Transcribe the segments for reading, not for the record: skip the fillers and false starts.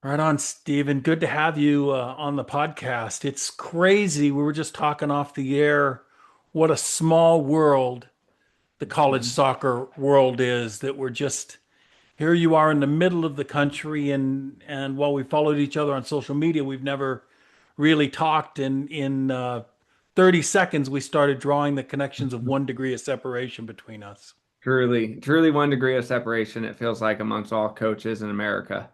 Right on, Stephen. Good to have you on the podcast. It's crazy. We were just talking off the air what a small world the college Mhm. soccer world is, that we're just here you are in the middle of the country and while we followed each other on social media, we've never really talked in 30 seconds we started drawing the connections of 1 degree of separation between us. Truly, truly 1 degree of separation, it feels like amongst all coaches in America.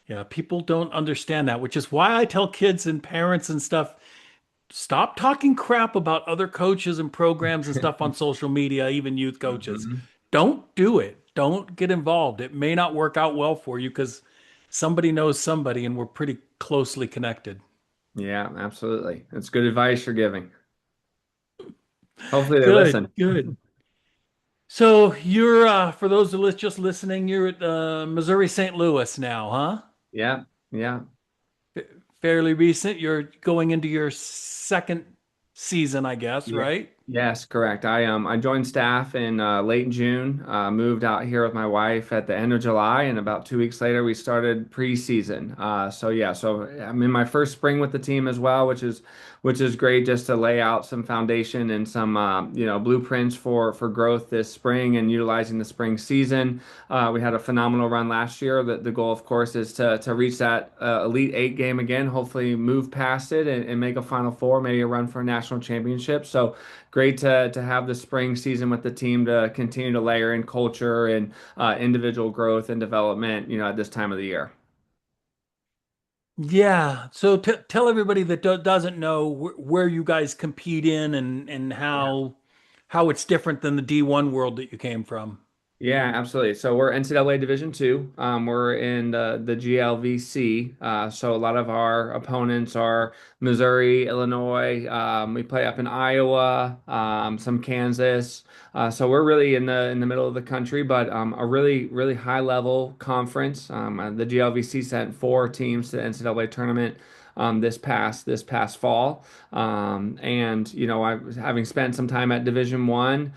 Yeah, people don't understand that, which is why I tell kids and parents and stuff, stop talking crap about other coaches and programs and stuff on social media, even youth coaches. Mhm. Don't do it. Don't get involved. It may not work out well for you because somebody knows somebody and we're pretty closely connected. Yeah, absolutely. That's good advice you're giving. Hopefully they Good, listen. good. So you're, for those who are just listening, you're at Missouri St. Louis now, huh? Yeah, yeah. Fairly recent. You're going into your second season, I guess, Yeah. right? Yes, correct. I joined staff in late June, moved out here with my wife at the end of July, and about 2 weeks later we started preseason. So I'm in my first spring with the team as well, which is great just to lay out some foundation and some blueprints for growth this spring and utilizing the spring season. We had a phenomenal run last year. The goal, of course, is to reach that Elite Eight game again, hopefully move past it and make a Final Four, maybe a run for a national championship. So great to have the spring season with the team to continue to layer in culture and individual growth and development, at this time of the year. Yeah. So t tell everybody that doesn't know where you guys compete in and how it's different than the D1 world that you came from. Yeah, absolutely. So we're NCAA Division Two. We're in the GLVC. So a lot of our opponents are Missouri, Illinois. We play up in Iowa, some Kansas. So we're really in the middle of the country, but a really high level conference. The GLVC sent 4 teams to the NCAA tournament. This past fall, and I was having spent some time at Division 1.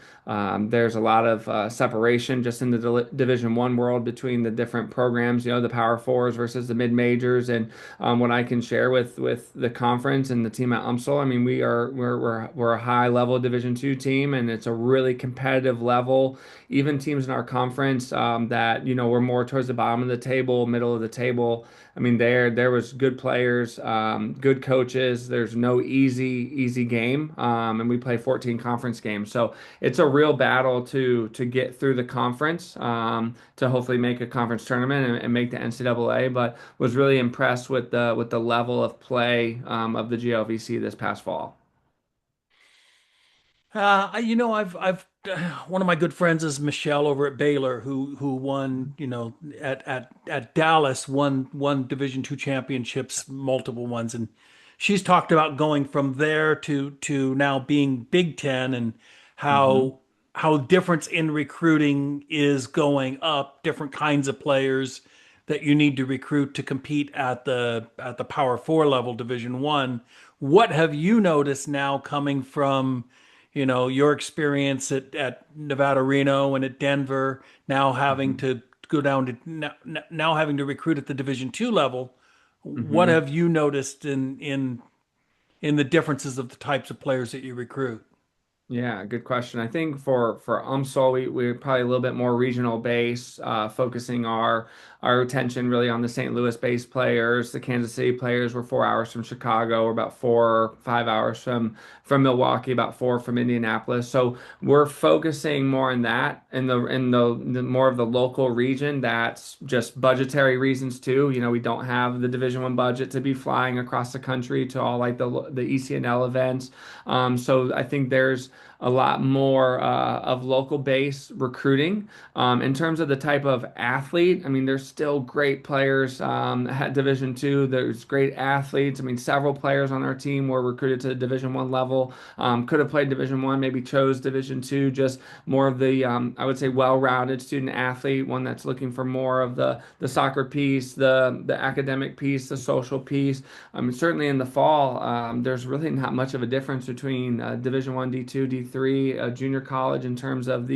There's a lot of separation just in the Division One world between the different programs, the Power Fours versus the mid majors, and what I can share with the conference and the team at UMSL. I mean, we're a high level Division 2 team, and it's a really competitive level. Even teams in our conference that we're more towards the bottom of the table, middle of the table. I mean, there was good players, good coaches. There's no easy game, and we play 14 conference games, so it's a real battle to get through the conference, to hopefully make a conference tournament and make the NCAA. But was really impressed with the level of play of the GLVC this past fall. I've one of my good friends is Michelle over at Baylor, who won, at Dallas, won Division 2 championships, multiple ones, and she's talked about going from there to now being Big Ten and Hmm. how difference in recruiting is going up, different kinds of players that you need to recruit to compete at the Power Four level, Division 1. What have you noticed now coming from, your experience at Nevada, Reno, and at Denver, now having Hmm. to go down to now having to recruit at the Division 2 level? What Hmm. have you noticed in the differences of the types of players that you recruit? Yeah, good question. I think for UMSL, we're probably a little bit more regional base, focusing our attention really on the St. Louis-based players. The Kansas City players were 4 hours from Chicago. We're about 4 or 5 hours from Milwaukee, about 4 from Indianapolis. So we're focusing more on that in the more of the local region. That's just budgetary reasons too. We don't have the Division 1 budget to be flying across the country to all like the ECNL events. So I think there's a lot more of local base recruiting. In terms of the type of athlete, I mean, there's still great players at Division 2. There's great athletes. I mean, several players on our team were recruited to the Division 1 level. Could have played Division 1, maybe chose Division 2. Just more of the, I would say, well-rounded student athlete, one that's looking for more of the soccer piece, the academic piece, the social piece. Certainly in the fall, there's really not much of a difference between Division 1, D2, D3, junior college in terms of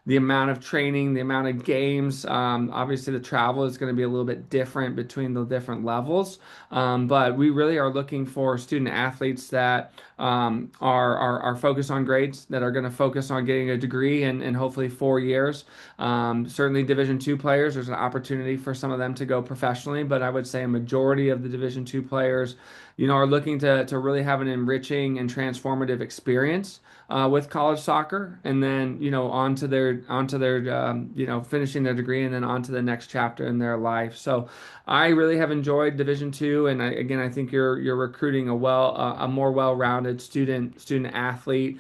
the amount of training, the amount of games. Obviously, the travel is going to be a little bit different between the different levels. But we really are looking for student athletes that are focused on grades, that are going to focus on getting a degree in hopefully 4 years. Certainly, Division two players, there's an opportunity for some of them to go professionally, but I would say a majority of the Division two players, are looking to really have an enriching and transformative experience with college soccer, and then onto their finishing their degree, and then on to the next chapter in their life. So I really have enjoyed Division two, and I think you're recruiting a more well-rounded student athlete.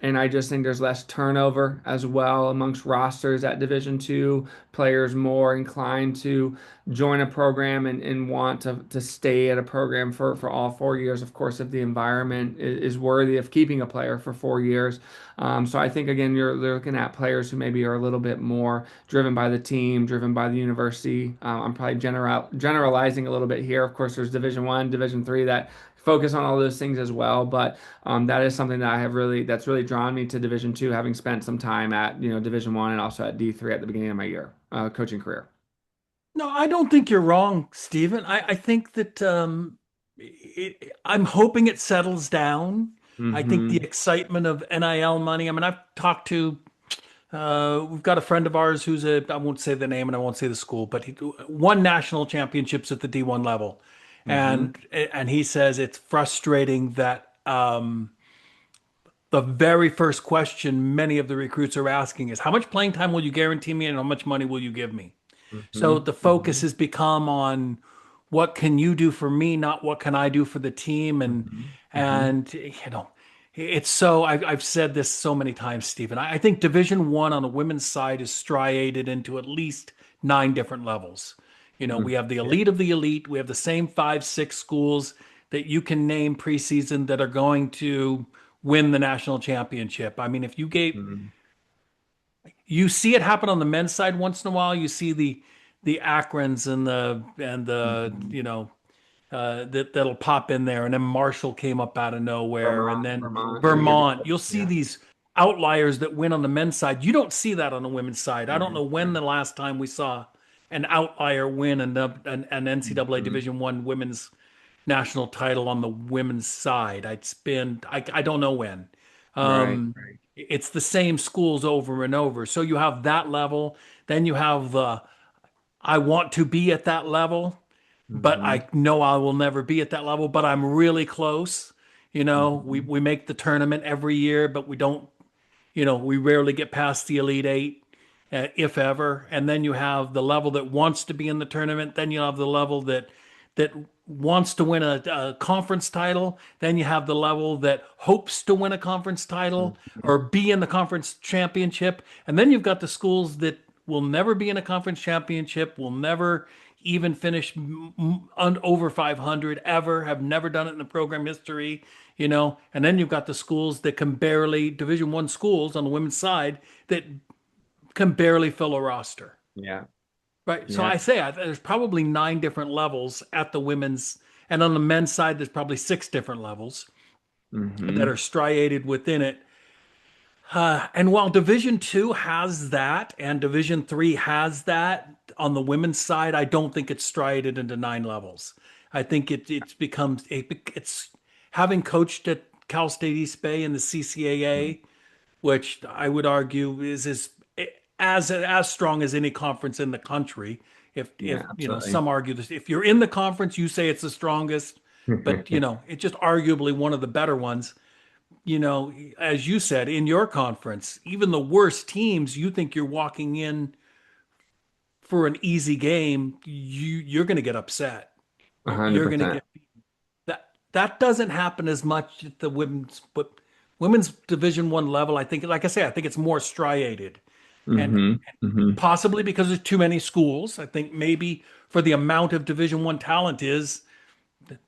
And I just think there's less turnover as well amongst rosters at Division two. Players more inclined to join a program and want to stay at a program for all 4 years. Of course, if the environment is worthy of keeping a player for 4 years. So I think again, you're looking at players who maybe are a little bit more driven by the team, driven by the university. I'm probably generalizing a little bit here. Of course, there's Division one, Division three that focus on all those things as well. But that is something that that's really drawn me to Division two, having spent some time at Division one and also at D3 at the beginning of my year coaching career. No, I don't think you're wrong, Stephen. I think that I'm hoping it settles down. I think the Hmm. excitement of NIL money. I mean, I've talked to we've got a friend of ours who's I won't say the name and I won't say the school, but he won national championships at the D1 level. Hmm. And he says it's frustrating that the very first question many of the recruits are asking is how much playing time will you guarantee me and how much money will you give me? So Hmm. the focus Hmm. has become on what can you do for me, not what can I do for the team. Hmm. Hmm. And it's so I've said this so many times, Stephen. I think Division One on the women's side is striated into at least 9 different levels. Hmm. We have the Yeah. elite of the elite. We have the same 5, 6 schools that you can name preseason that are going to win the national championship. I mean, if you gave Hmm. you see it happen on the men's side once in a while. You see the Akrons and the Hmm. that'll pop in there, and then Marshall came up out of nowhere, and then Vermont, you get Vermont. You'll see yeah. these outliers that win on the men's side. You don't see that on the women's side. I don't Right. know when Right. the last time we saw an outlier win an NCAA Hmm. Division One women's national title on the women's side. It's been I don't know when. Right. Um, Right. it's the same schools over and over. So you have that level. Then you have the I want to be at that level, but Hmm. I know I will never be at that level, but I'm really close. We Hmm. we make the tournament every year, but we don't, we rarely get past the Elite Eight, if ever. And then you have the level that wants to be in the tournament. Then you have the level that wants to win a conference title. Then you have the level that hopes to win a conference title or be in the conference championship. And then you've got the schools that will never be in a conference championship, will never even finish over 500 ever, have never done it in the program history, and then you've got the schools that can barely, Division One schools on the women's side that can barely fill a roster. Yeah. Right. So Yeah. I say there's probably 9 different levels at the women's, and on the men's side, there's probably 6 different levels that are Hmm. striated within it. And while Division Two has that and Division Three has that on the women's side, I don't think it's striated into 9 levels. I think it's becomes it's having coached at Cal State East Bay in the CCAA, which I would argue is as strong as any conference in the country. If Yeah, absolutely. some argue this, if you're in the conference, you say it's the strongest, but it's just arguably one of the better ones. As you said in your conference, even the worst teams, you think you're walking in for an easy game, you're going to get upset. A hundred You're going to percent. get that doesn't happen as much at the women's Division One level. I think, like I say, I think it's more striated, and Hmm. Hmm. possibly because there's too many schools. I think maybe for the amount of Division One talent is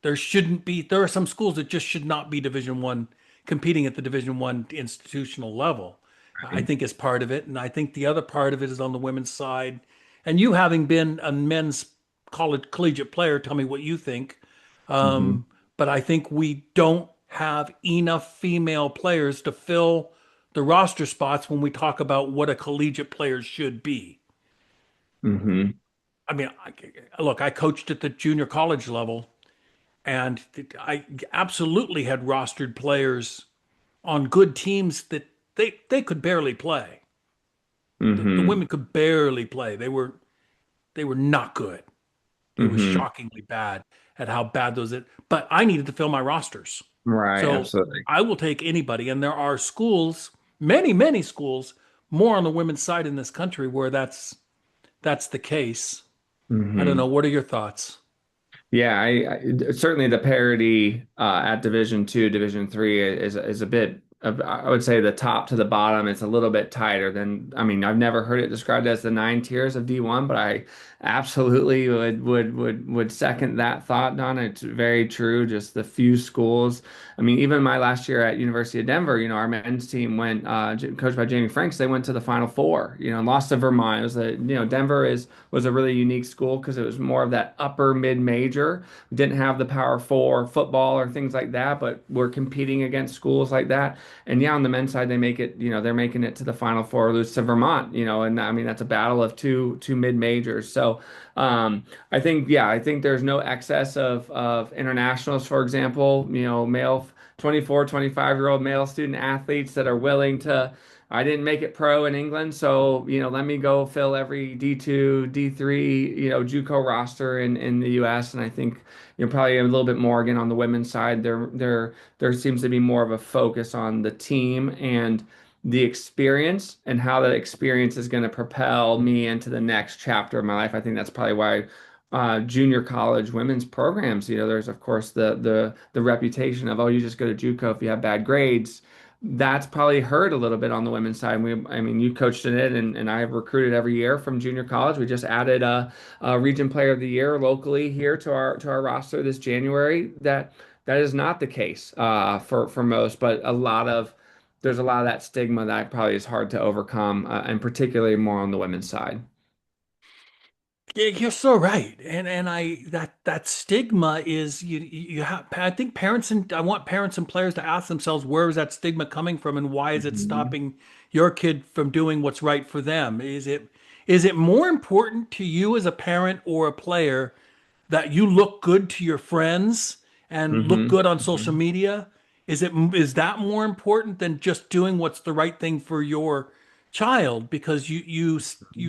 there shouldn't be. There are some schools that just should not be Division One competing at the Division One institutional level. I Right. think is part of it, and I think the other part of it is on the women's side. And you having been a men's college collegiate player, tell me what you think. Hmm. But I think we don't have enough female players to fill the roster spots when we talk about what a collegiate player should be. Hmm. I mean, look, I coached at the junior college level, and I absolutely had rostered players on good teams that they could barely play. The Hmm. women could barely play. They were not good. It was Hmm. shockingly bad at how bad those. But I needed to fill my rosters, Right, so absolutely. I will take anybody. And there are schools, many schools, more on the women's side in this country where that's the case. I don't know. Hmm. What are your thoughts? Yeah, certainly the parity at Division Two, Division Three is a bit of, I would say the top to the bottom. It's a little bit tighter than, I mean, I've never heard it described as the nine tiers of D1, but I absolutely would second that thought, Donna. It's very true. Just the few schools. I mean, even my last year at University of Denver, our men's team went, coached by Jamie Franks. They went to the Final Four, and lost to Vermont. It was Denver was a really unique school because it was more of that upper mid-major. We didn't have the Power Four football or things like that, but we're competing against schools like that. And yeah, on the men's side, they make it, they're making it to the Final Four, lose to Vermont, and I mean that's a battle of two mid-majors. So I think, yeah, I think there's no excess of internationals, for example, male 24, 25-year-old male student athletes that are willing to. I didn't make it pro in England, so let me go fill every D2, D3, JUCO roster in the US. And I think probably a little bit more again on the women's side. There seems to be more of a focus on the team and the experience and how that experience is going to propel me into the next chapter of my life. I think that's probably why junior college women's programs, there's of course the reputation of, oh, you just go to JUCO if you have bad grades. That's probably hurt a little bit on the women's side. I mean, you coached in it, and I have recruited every year from junior college. We just added a Region Player of the Year locally here to our roster this January. That is not the case for most, but there's a lot of that stigma that probably is hard to overcome, and particularly more on the women's side. Yeah, you're so right, and I that stigma is you have. I think parents and I want parents and players to ask themselves where is that stigma coming from, and why is it Mhm. stopping your kid from doing what's right for them? Is it more important to you as a parent or a player that you look good to your friends and look Hmm. good on social Hmm. media? Is that more important than just doing what's the right thing for your child? Because you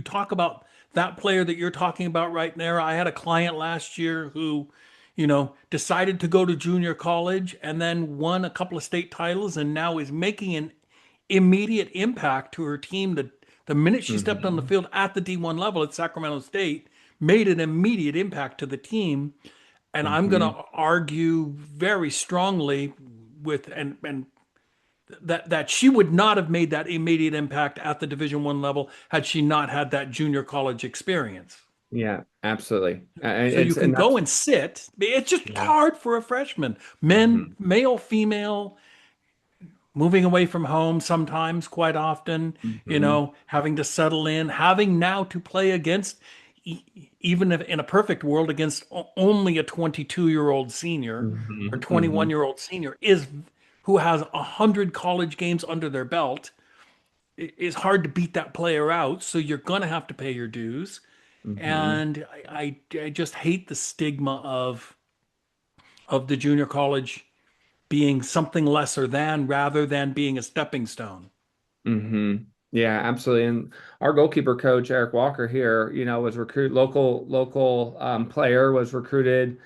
talk about that player that you're talking about right now. I had a client last year who, decided to go to junior college and then won a couple of state titles and now is making an immediate impact to her team. The minute she stepped on the Hmm. field at the D1 level at Sacramento State, made an immediate impact to the team. And I'm going to Hmm. argue very strongly with and that she would not have made that immediate impact at the Division 1 level had she not had that junior college experience. Yeah, absolutely. So you can And go that's, and sit. It's just yeah. hard for a freshman. Men, Hmm. male, female, moving away from home sometimes, quite often, Hmm. having to settle in, having now to play against, e- even if in a perfect world, against only a 22-year-old senior or Hmm. Hmm. 21-year-old senior is who has 100 college games under their belt. Is hard to beat that player out. So you're going to have to pay your dues. Hmm. And I just hate the stigma of the junior college being something lesser than rather than being a stepping stone. Hmm. Yeah, absolutely. And our goalkeeper coach, Eric Walker here, was local player, was recruited,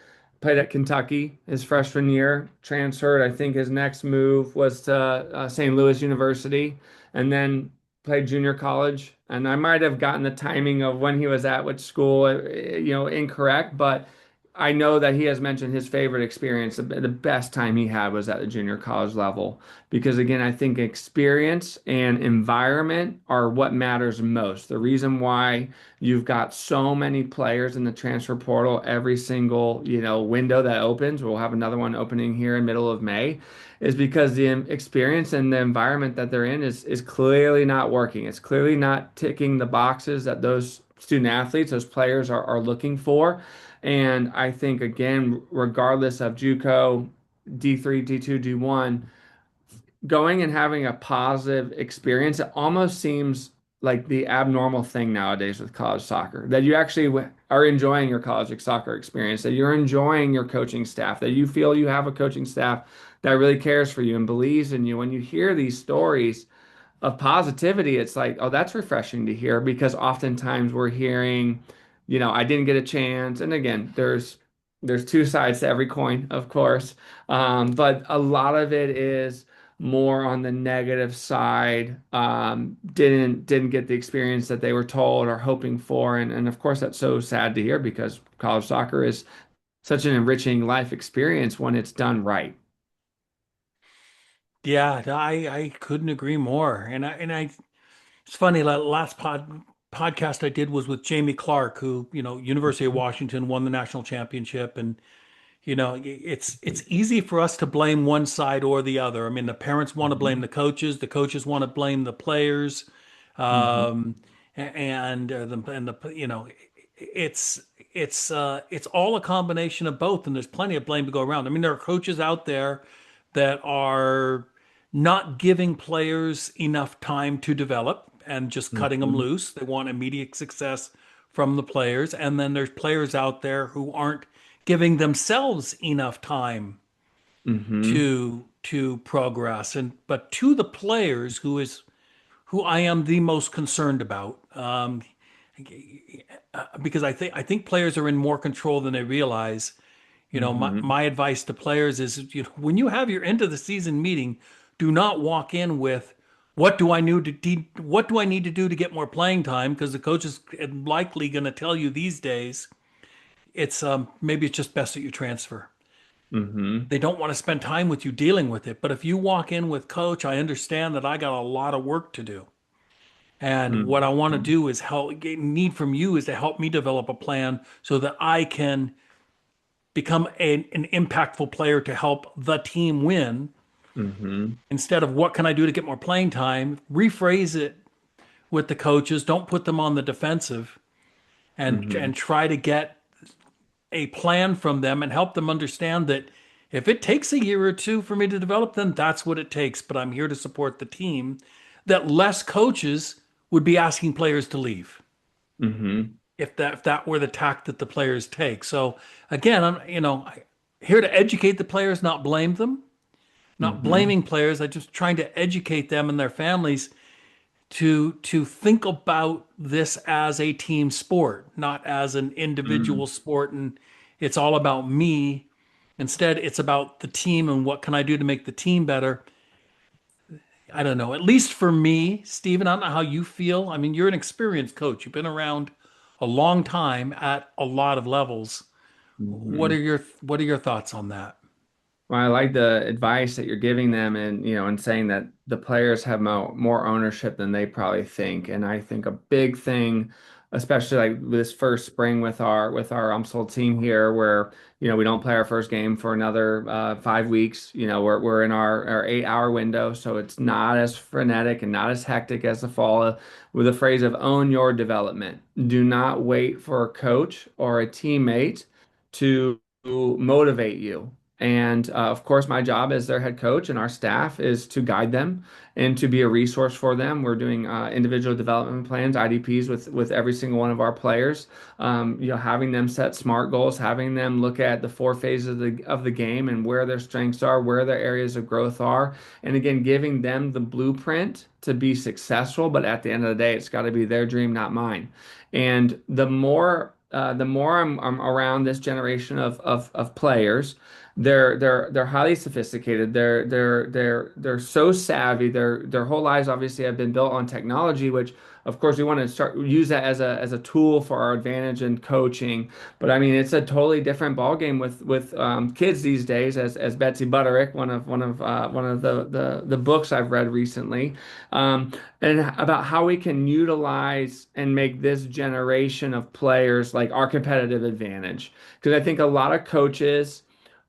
played at Kentucky his freshman year, transferred. I think his next move was to St. Louis University, and then played junior college. And I might have gotten the timing of when he was at which school, incorrect, but I know that he has mentioned his favorite experience, the best time he had was at the junior college level. Because again, I think experience and environment are what matters most. The reason why you've got so many players in the transfer portal every single, window that opens, we'll have another one opening here in middle of May, is because the experience and the environment that they're in is clearly not working. It's clearly not ticking the boxes that those student athletes, those players are looking for. And I think again, regardless of JUCO, D3, D2, D1, going and having a positive experience, it almost seems like the abnormal thing nowadays with college soccer, that you actually are enjoying your college soccer experience, that you're enjoying your coaching staff, that you feel you have a coaching staff that really cares for you and believes in you. When you hear these stories of positivity, it's like, oh, that's refreshing to hear, because oftentimes we're hearing, I didn't get a chance. And again, there's two sides to every coin, of course. But a lot of it is more on the negative side. Didn't get the experience that they were told or hoping for. And of course that's so sad to hear, because college soccer is such an enriching life experience when it's done right. Yeah, I couldn't agree more. And I it's funny, that last podcast I did was with Jamie Clark, who, University of Washington won the national championship. And it's easy for us to blame one side or the other. I mean, the parents want to blame Mhm. the coaches want to blame the players, Mhm. um, it's it's all a combination of both, and there's plenty of blame to go around. I mean, there are coaches out there that are not giving players enough time to develop and just cutting them Mhm. loose. They want immediate success from the players, and then there's players out there who aren't giving themselves enough time Mhm. to progress. And but to the players, who I am the most concerned about, because I think players are in more control than they realize. My Mhm. my advice to players is, when you have your end of the season meeting, do not walk in with, what do I need to do to get more playing time? Because the coach is likely going to tell you these days, maybe it's just best that you transfer. Mhm. They don't want to spend time with you dealing with it. But if you walk in with, coach, I understand that I got a lot of work to do. And what I want to Mhm. do is need from you is to help me develop a plan so that I can become an impactful player to help the team win, Mhm. instead of what can I do to get more playing time. Rephrase it with the coaches. Don't put them on the defensive, and Mhm. try to get a plan from them and help them understand that if it takes a year or two for me to develop them, that's what it takes. But I'm here to support the team. That less coaches would be asking players to leave Mhm. if that were the tack that the players take. So again, I'm here to educate the players, not blame them. Not Mhm. blaming players. I'm just trying to educate them and their families to think about this as a team sport, not as an individual Mhm. sport, and it's all about me. Instead, it's about the team and what can I do to make the team better. I don't know. At least for me, Stephen, I don't know how you feel. I mean, you're an experienced coach. You've been around a long time at a lot of levels. Mhm. What are your thoughts on that? Well, I like the advice that you're giving them, and and saying that the players have more ownership than they probably think. And I think a big thing, especially like this first spring with our UMSL team here, where we don't play our first game for another 5 weeks. We're in our 8 hour window, so it's not as frenetic and not as hectic as the fall. With the phrase of own your development, do not wait for a coach or a teammate to motivate you. And of course, my job as their head coach and our staff is to guide them and to be a resource for them. We're doing individual development plans, IDPs, with every single one of our players. Having them set SMART goals, having them look at the four phases of the game and where their strengths are, where their areas of growth are, and again, giving them the blueprint to be successful. But at the end of the day, it's got to be their dream, not mine. And the more I'm around this generation of players, they're highly sophisticated. They're so savvy. Their whole lives obviously have been built on technology, which of course we want to start use that as a tool for our advantage in coaching. But I mean, it's a totally different ballgame with kids these days, as Betsy Butterick, one of the books I've read recently, um, and about how we can utilize and make this generation of players like our competitive advantage. Because I think a lot of coaches,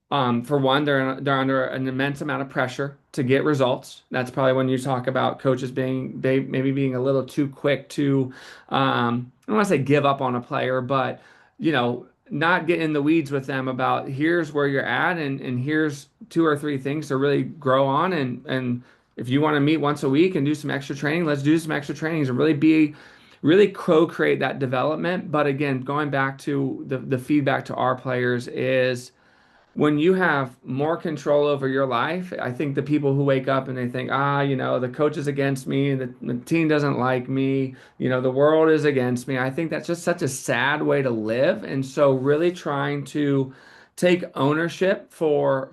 for one, they're under an immense amount of pressure to get results. That's probably when you talk about coaches maybe being a little too quick to, I don't want to say give up on a player, but not get in the weeds with them about here's where you're at, and here's two or three things to really grow on, and if you want to meet once a week and do some extra training, let's do some extra trainings and really co-create that development. But again, going back to the feedback to our players is when you have more control over your life. I think the people who wake up and they think, the coach is against me, the team doesn't like me, the world is against me. I think that's just such a sad way to live. And so really trying to take ownership for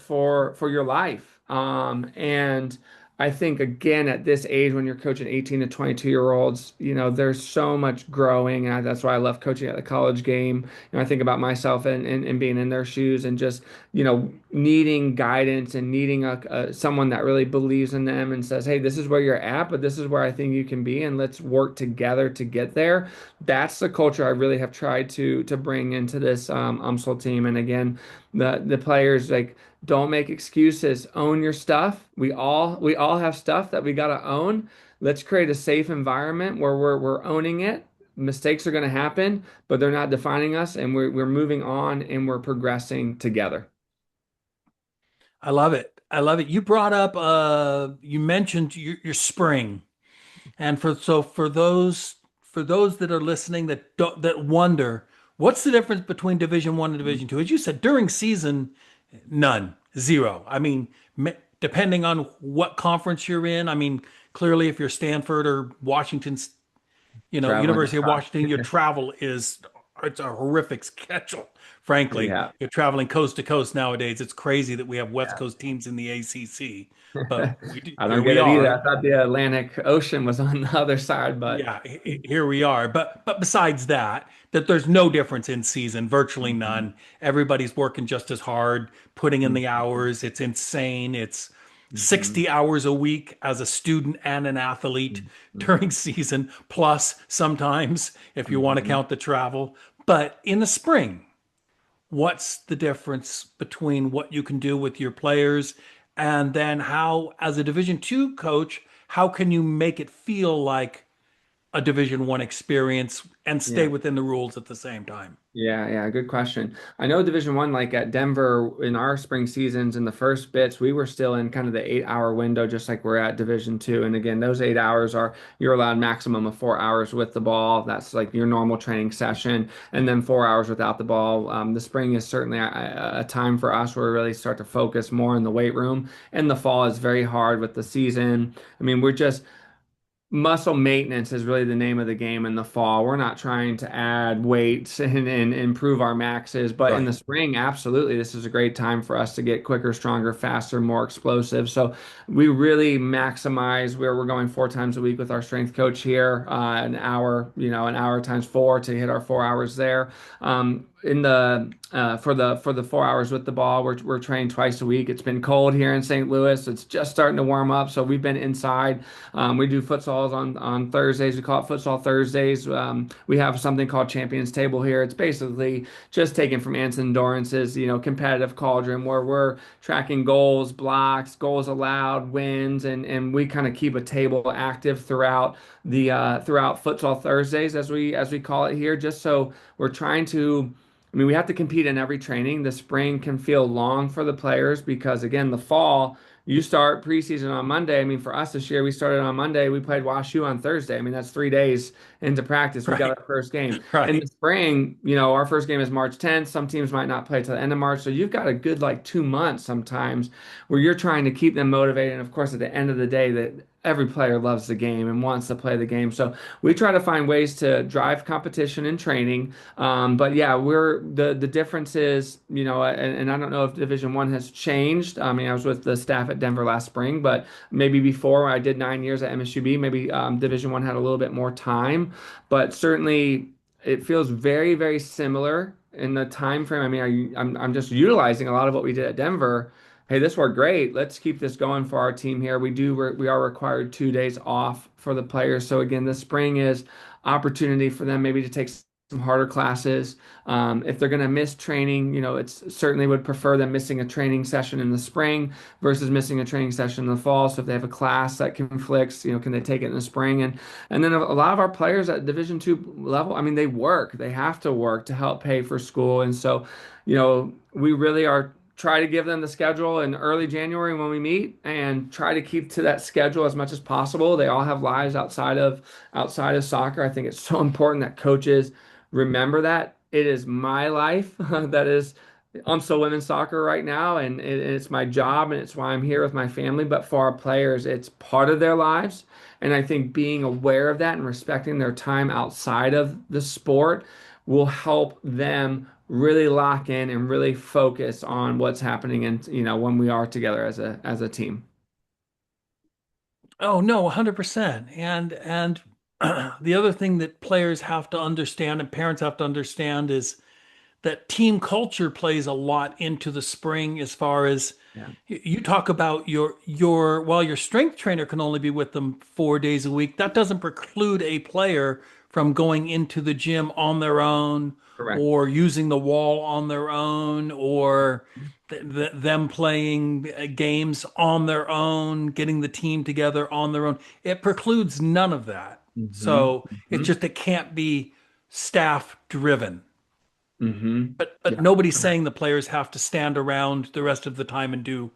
your life. And I think again at this age when you're coaching 18 to 22 year olds, there's so much growing. And that's why I love coaching at the college game. I think about myself and being in their shoes and just needing guidance and needing someone that really believes in them and says, hey, this is where you're at, but this is where I think you can be, and let's work together to get there. That's the culture I really have tried to bring into this UMSL team. And again, the players like don't make excuses. Own your stuff. We all have stuff that we got to own. Let's create a safe environment where we're owning it. Mistakes are going to happen, but they're not defining us, and we're moving on and we're progressing together. I love it. I love it. You brought up you mentioned your spring. And for those that are listening that wonder, what's the difference between Division One and Division Two? As you said, during season, none, zero. I mean, depending on what conference you're in. I mean, clearly, if you're Stanford or Washington, Traveling University of across. Washington, your travel is it's a horrific schedule. Frankly, Yeah. you're traveling coast to coast nowadays. It's crazy that we have West Yeah. Coast teams in the ACC, but I here don't get we it either. I are. thought the Atlantic Ocean was on the other side, but Yeah, here we are. But besides that, that there's no difference in season, virtually Mhm. none. Everybody's working just as hard, putting in the Mhm. hours. It's insane. It's Mhm. 60 hours a week as a student and an athlete during Mhm. season, plus sometimes if you want to Mhm. count the travel. But in the spring, what's the difference between what you can do with your players and then how, as a Division two coach, how can you make it feel like a Division one experience and stay Yeah. within the rules at the same time? Yeah, yeah, good question. I know Division One, like at Denver in our spring seasons in the first bits, we were still in kind of the 8 hour window, just like we're at Division Two. And again, those 8 hours are you're allowed maximum of 4 hours with the ball. That's like your normal training session, and then 4 hours without the ball. The spring is certainly a time for us where we really start to focus more in the weight room, and the fall is very hard with the season. I mean, we're just muscle maintenance is really the name of the game in the fall. We're not trying to add weights and improve our maxes, but in Right. the spring, absolutely, this is a great time for us to get quicker, stronger, faster, more explosive. So we really maximize where we're going 4 times a week with our strength coach here, an hour, an hour times four to hit our 4 hours there. In the for the 4 hours with the ball, we're trained twice a week. It's been cold here in St. Louis. It's just starting to warm up, so we've been inside. We do futsals on Thursdays. We call it futsal Thursdays. We have something called Champions Table here. It's basically just taken from Anson Dorance's, competitive cauldron where we're tracking goals, blocks, goals allowed, wins, and we kind of keep a table active throughout futsal Thursdays as we call it here, just so we're trying to. I mean, we have to compete in every training. The spring can feel long for the players because, again, the fall, you start preseason on Monday. I mean, for us this year, we started on Monday. We played WashU on Thursday. I mean, that's 3 days into practice. We got Right. our first game. In the Right. spring, our first game is March 10th. Some teams might not play till the end of March. So you've got a good like 2 months sometimes where you're trying to keep them motivated. And of course, at the end of the day, that every player loves the game and wants to play the game. So we try to find ways to drive competition and training. But yeah, the difference is, and I don't know if Division One has changed. I mean, I was with the staff at Denver last spring, but maybe before I did 9 years at MSUB, maybe Division One had a little bit more time, but certainly it feels very, very similar in the time frame. I mean, I'm just utilizing a lot of what we did at Denver. Hey, this worked great. Let's keep this going for our team here. We are required 2 days off for the players. So again, this spring is opportunity for them maybe to take some harder classes. If they're going to miss training, it's certainly would prefer them missing a training session in the spring versus missing a training session in the fall. So if they have a class that conflicts, can they take it in the spring? And then a lot of our players at Division two level, I mean, they work. They have to work to help pay for school. And so, we really are try to give them the schedule in early January when we meet and try to keep to that schedule as much as possible. They all have lives outside of soccer. I think it's so important that coaches remember that it is my life that is I'm still women's soccer right now, and it's my job, and it's why I'm here with my family. But for our players, it's part of their lives, and I think being aware of that and respecting their time outside of the sport will help them really lock in and really focus on what's happening and when we are together as a team. Oh no, 100%. And the other thing that players have to understand and parents have to understand is that team culture plays a lot into the spring as far as Yeah, you talk about your while your strength trainer can only be with them 4 days a week, that doesn't preclude a player from going into the gym on their own correct. or using the wall on their own or them playing games on their own, getting the team together on their own. It precludes none of that. Hmm. So it's just it can't be staff driven. Hmm. But Yeah. nobody's saying the players have to stand around the rest of the time and do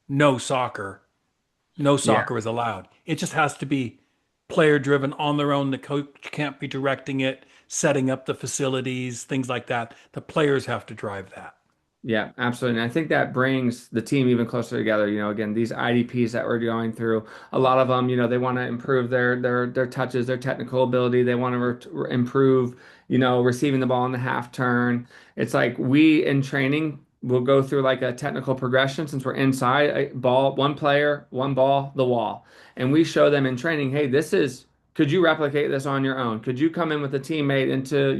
no soccer. No Yeah. soccer is allowed. It just has to be player driven on their own. The coach can't be directing it, setting up the facilities, things like that. The players have to drive that. Yeah, absolutely. And I think that brings the team even closer together. Again, these IDPs that we're going through, a lot of them, they want to improve their touches, their technical ability. They want to improve, receiving the ball in the half turn. It's like we in training will go through like a technical progression since we're inside a ball, one player, one ball, the wall. And we show them in training, hey, could you replicate this on your own? Could you come in with a teammate into,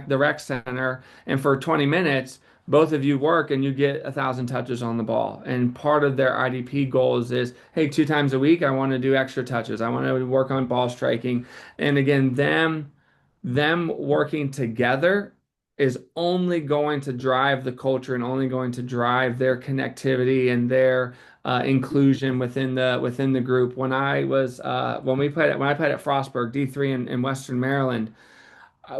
the rec center and for 20 minutes both of you work and you get 1,000 touches on the ball. And part of their IDP goals is, hey, 2 times a week, I want to do extra touches. I want to work on ball striking. And again, them working together is only going to drive the culture and only going to drive their connectivity and their inclusion within the group. When I played at Frostburg D3 in Western Maryland,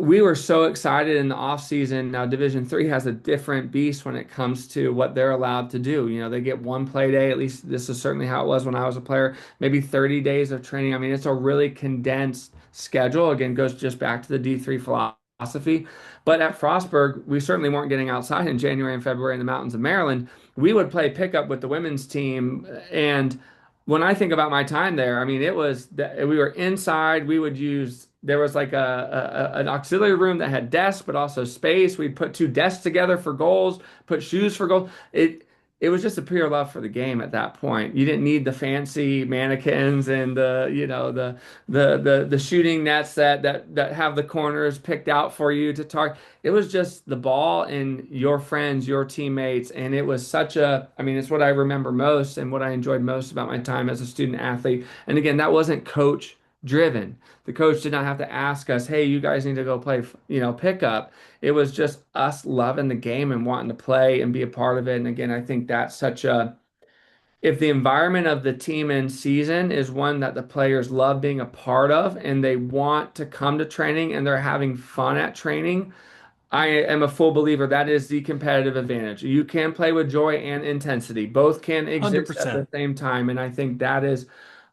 we were so excited in the off season. Now, Division Three has a different beast when it comes to what they're allowed to do. They get one play day. At least this is certainly how it was when I was a player. Maybe 30 days of training. I mean, it's a really condensed schedule. Again, goes just back to the D3 philosophy. But at Frostburg, we certainly weren't getting outside in January and February in the mountains of Maryland. We would play pickup with the women's team, and when I think about my time there, I mean, it was that we were inside. There was like an auxiliary room that had desks, but also space. We'd put two desks together for goals, put shoes for goals. It was just a pure love for the game at that point. You didn't need the fancy mannequins and the shooting nets that have the corners picked out for you to target. It was just the ball and your friends, your teammates, and it was I mean, it's what I remember most and what I enjoyed most about my time as a student athlete. And again, that wasn't coach driven. The coach did not have to ask us, "Hey, you guys need to go play, pickup." It was just us loving the game and wanting to play and be a part of it. And again, I think that's if the environment of the team in season is one that the players love being a part of and they want to come to training and they're having fun at training, I am a full believer that is the competitive advantage. You can play with joy and intensity. Both can exist at the 100%. same time. And I think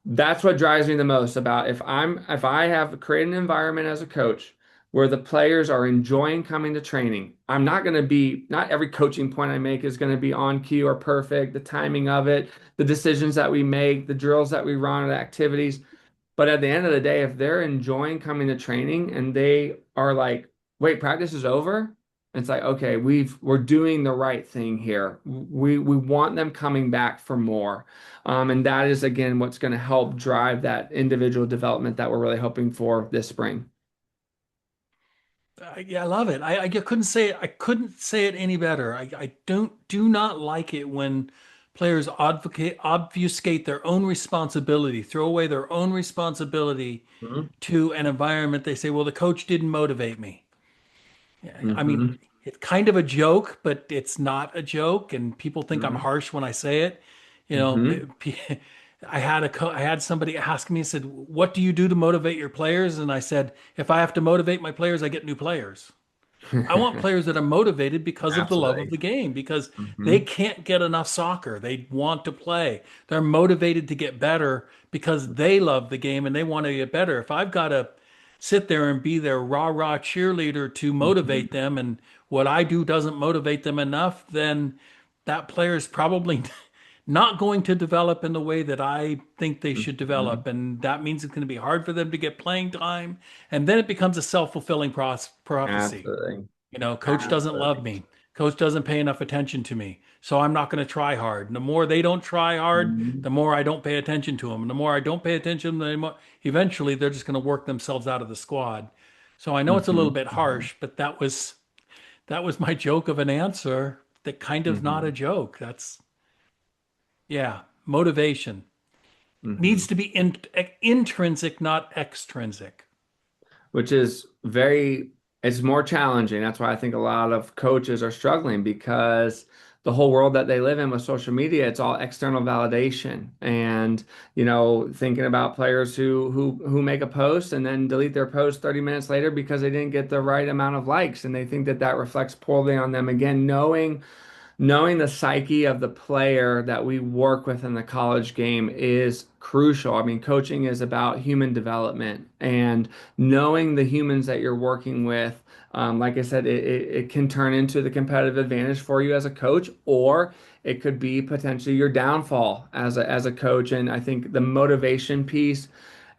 that's what drives me the most about if I have created an environment as a coach where the players are enjoying coming to training. I'm not going to be not every coaching point I make is going to be on cue or perfect, the timing of it, the decisions that we make, the drills that we run, the activities. But at the end of the day, if they're enjoying coming to training and they are like, wait, practice is over. It's like, okay, we're doing the right thing here. We want them coming back for more. And that is again what's going to help drive that individual development that we're really hoping for this spring. Yeah, I love it. I couldn't say it. I couldn't say it any better. I do not like it when players obfuscate their own responsibility, throw away their own responsibility to an environment. They say, "Well, the coach didn't motivate me." I mean, Mm-hmm. it's kind of a joke, but it's not a joke, and people think I'm Hmm. harsh when I say it. You know, Hmm. I had somebody ask me, said, "What do you do to motivate your players?" And I said, "If I have to motivate my players, I get new players." I want players that are motivated because of the love of Absolutely. the game, because they Hmm. can't get enough soccer. They want to play. They're motivated to get better because they love the game and they want to get better. If I've got to sit there and be their rah-rah cheerleader to motivate Hmm. them and what I do doesn't motivate them enough, then that player is probably not going to develop in the way that I think they should Hmm. develop. And that means it's going to be hard for them to get playing time. And then it becomes a self-fulfilling prophecy. Absolutely. Coach doesn't love Absolutely. me. Coach doesn't pay enough attention to me. So I'm not going to try hard. And the more they don't try hard, Mhm. the more I don't pay attention to them. And the more I don't pay attention, eventually they're just going to work themselves out of the squad. So I know it's a little Hmm. bit harsh, but that was my joke of an answer that kind of not a Hmm. joke. That's yeah, motivation needs Hmm. to be intrinsic, not extrinsic. Which is it's more challenging. That's why I think a lot of coaches are struggling because the whole world that they live in with social media, it's all external validation. And, thinking about players who make a post and then delete their post 30 minutes later because they didn't get the right amount of likes and they think that that reflects poorly on them. Again, knowing the psyche of the player that we work with in the college game is crucial. I mean, coaching is about human development and knowing the humans that you're working with. Like I said, it can turn into the competitive advantage for you as a coach, or it could be potentially your downfall as a coach. And I think the motivation piece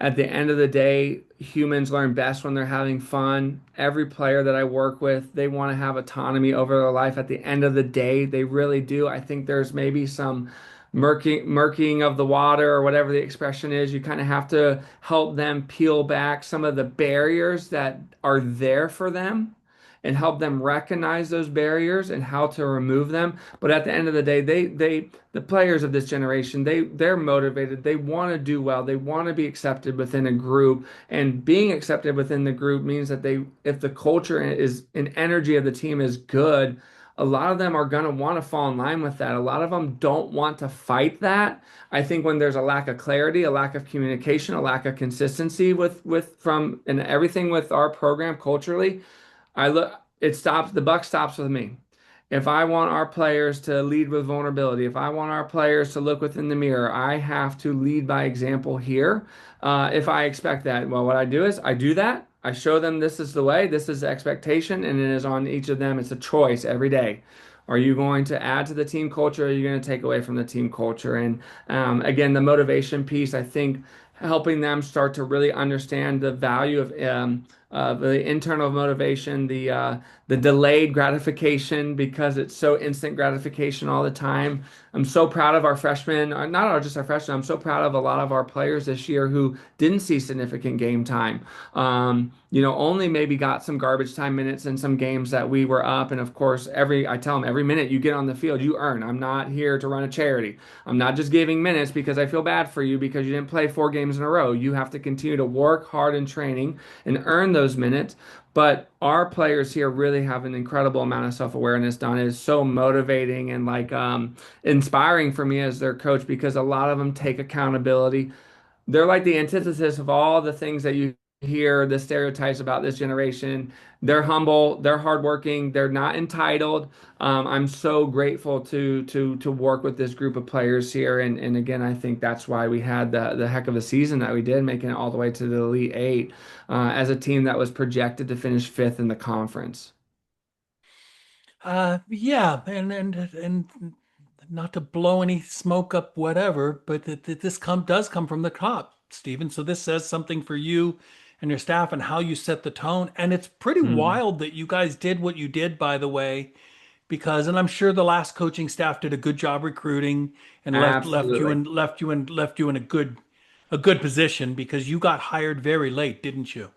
at the end of the day, humans learn best when they're having fun. Every player that I work with, they want to have autonomy over their life at the end of the day. They really do. I think there's maybe some murkying of the water or whatever the expression is. You kind of have to help them peel back some of the barriers that are there for them and help them recognize those barriers and how to remove them. But at the end of the day, the players of this generation, they're motivated. They want to do well. They want to be accepted within a group. And being accepted within the group means that if the culture is and energy of the team is good, a lot of them are going to want to fall in line with that. A lot of them don't want to fight that. I think when there's a lack of clarity, a lack of communication, a lack of consistency with from and everything with our program culturally, the buck stops with me. If I want our players to lead with vulnerability, if I want our players to look within the mirror, I have to lead by example here. If I expect that, well, what I do is I do that. I show them this is the way, this is the expectation, and it is on each of them. It's a choice every day. Are you going to add to the team culture? Or are you going to take away from the team culture? And again, the motivation piece, I think helping them start to really understand the value of the internal motivation, the delayed gratification because it's so instant gratification all the time. I'm so proud of our freshmen, not just our freshmen. I'm so proud of a lot of our players this year who didn't see significant game time. Only maybe got some garbage time minutes in some games that we were up. And of course, I tell them every minute you get on the field, you earn. I'm not here to run a charity. I'm not just giving minutes because I feel bad for you because you didn't play 4 games in a row. You have to continue to work hard in training and earn those minutes. But our players here really have an incredible amount of self-awareness done. It is so motivating and like inspiring for me as their coach because a lot of them take accountability. They're like the antithesis of all the things that you hear, the stereotypes about this generation. They're humble, they're hardworking, they're not entitled. I'm so grateful to work with this group of players here, and again, I think that's why we had the heck of a season that we did, making it all the way to the Elite Eight as a team that was projected to finish fifth in the conference. Yeah, and not to blow any smoke up, whatever, but this does come from the top, Stephen. So this says something for you and your staff and how you set the tone. And it's pretty Hmm. wild that you guys did what you did, by the way, because and I'm sure the last coaching staff did a good job recruiting and Absolutely. left you in a good position because you got hired very late, didn't you?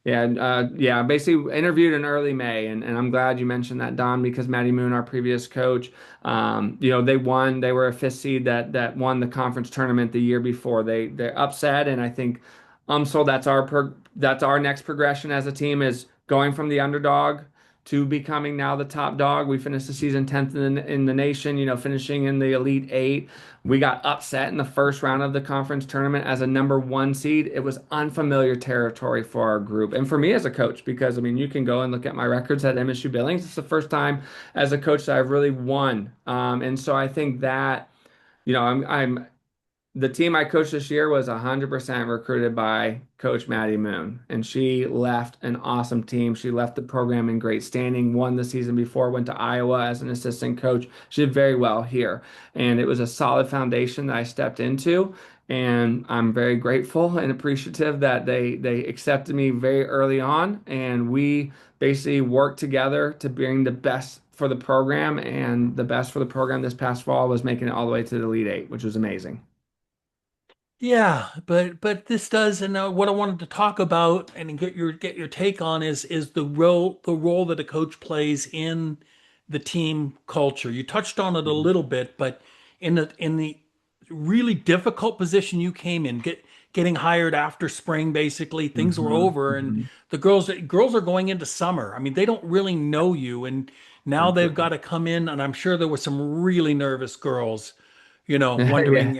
Yeah, yeah. Basically, interviewed in early May, and I'm glad you mentioned that, Don, because Matty Moon, our previous coach, they won. They were a fifth seed that won the conference tournament the year before. They're upset, and I think so that's our next progression as a team is going from the underdog to becoming now the top dog. We finished the season 10th in the nation, finishing in the Elite Eight. We got upset in the first round of the conference tournament as a number one seed. It was unfamiliar territory for our group and for me as a coach, because I mean, you can go and look at my records at MSU Billings. It's the first time as a coach that I've really won. And so I think that, I'm the team I coached this year was 100% recruited by Coach Maddie Moon, and she left an awesome team. She left the program in great standing, won the season before, went to Iowa as an assistant coach. She did very well here, and it was a solid foundation that I stepped into. And I'm very grateful and appreciative that they accepted me very early on, and we basically worked together to bring the best for the program. And the best for the program this past fall was making it all the way to the Elite Eight, which was amazing. Yeah, but this does, and what I wanted to talk about and get your take on is the role that a coach plays in the team culture. You touched on it a little bit, but in the really difficult position you came in, getting hired after spring, basically things were Hmm. over, and Hmm. the girls are going into summer. I mean, they don't really know you, and now they've got Absolutely. to come in, and I'm sure there were some really nervous girls, Yeah. wondering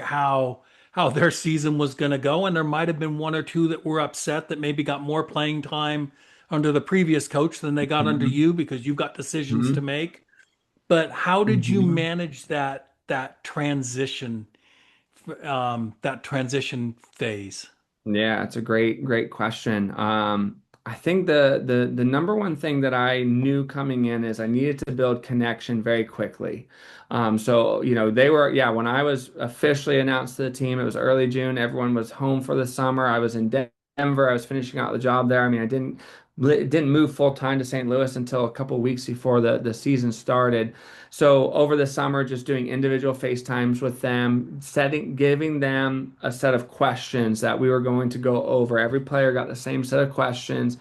how their season was going to go. And there might have been one or two that were upset that maybe got more playing time under the previous coach than they got under Hmm. you because you've got decisions to Hmm. make. But how did you Hmm. manage that transition phase? Yeah, it's a great question. I think the number one thing that I knew coming in is I needed to build connection very quickly. So, they were, yeah, when I was officially announced to the team, it was early June. Everyone was home for the summer. I was in Denver. I was finishing out the job there. I mean, I didn't move full time to St. Louis until a couple weeks before the season started. So over the summer, just doing individual FaceTimes with them, giving them a set of questions that we were going to go over. Every player got the same set of questions,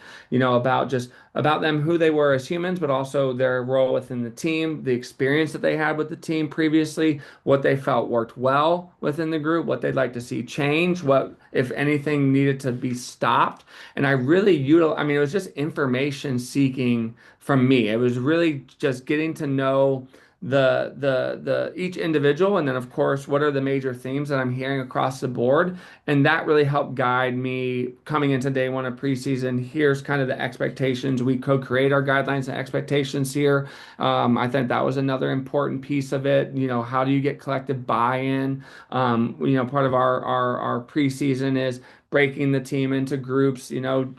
about them, who they were as humans, but also their role within the team, the experience that they had with the team previously, what they felt worked well within the group, what they'd like to see change, what, if anything, needed to be stopped. And I mean, it was just information seeking from me. It was really just getting to know the each individual, and then of course what are the major themes that I'm hearing across the board. And that really helped guide me coming into day one of preseason. Here's kind of the expectations. We co-create our guidelines and expectations here. I think that was another important piece of it. How do you get collective buy-in? Part of our preseason is breaking the team into groups,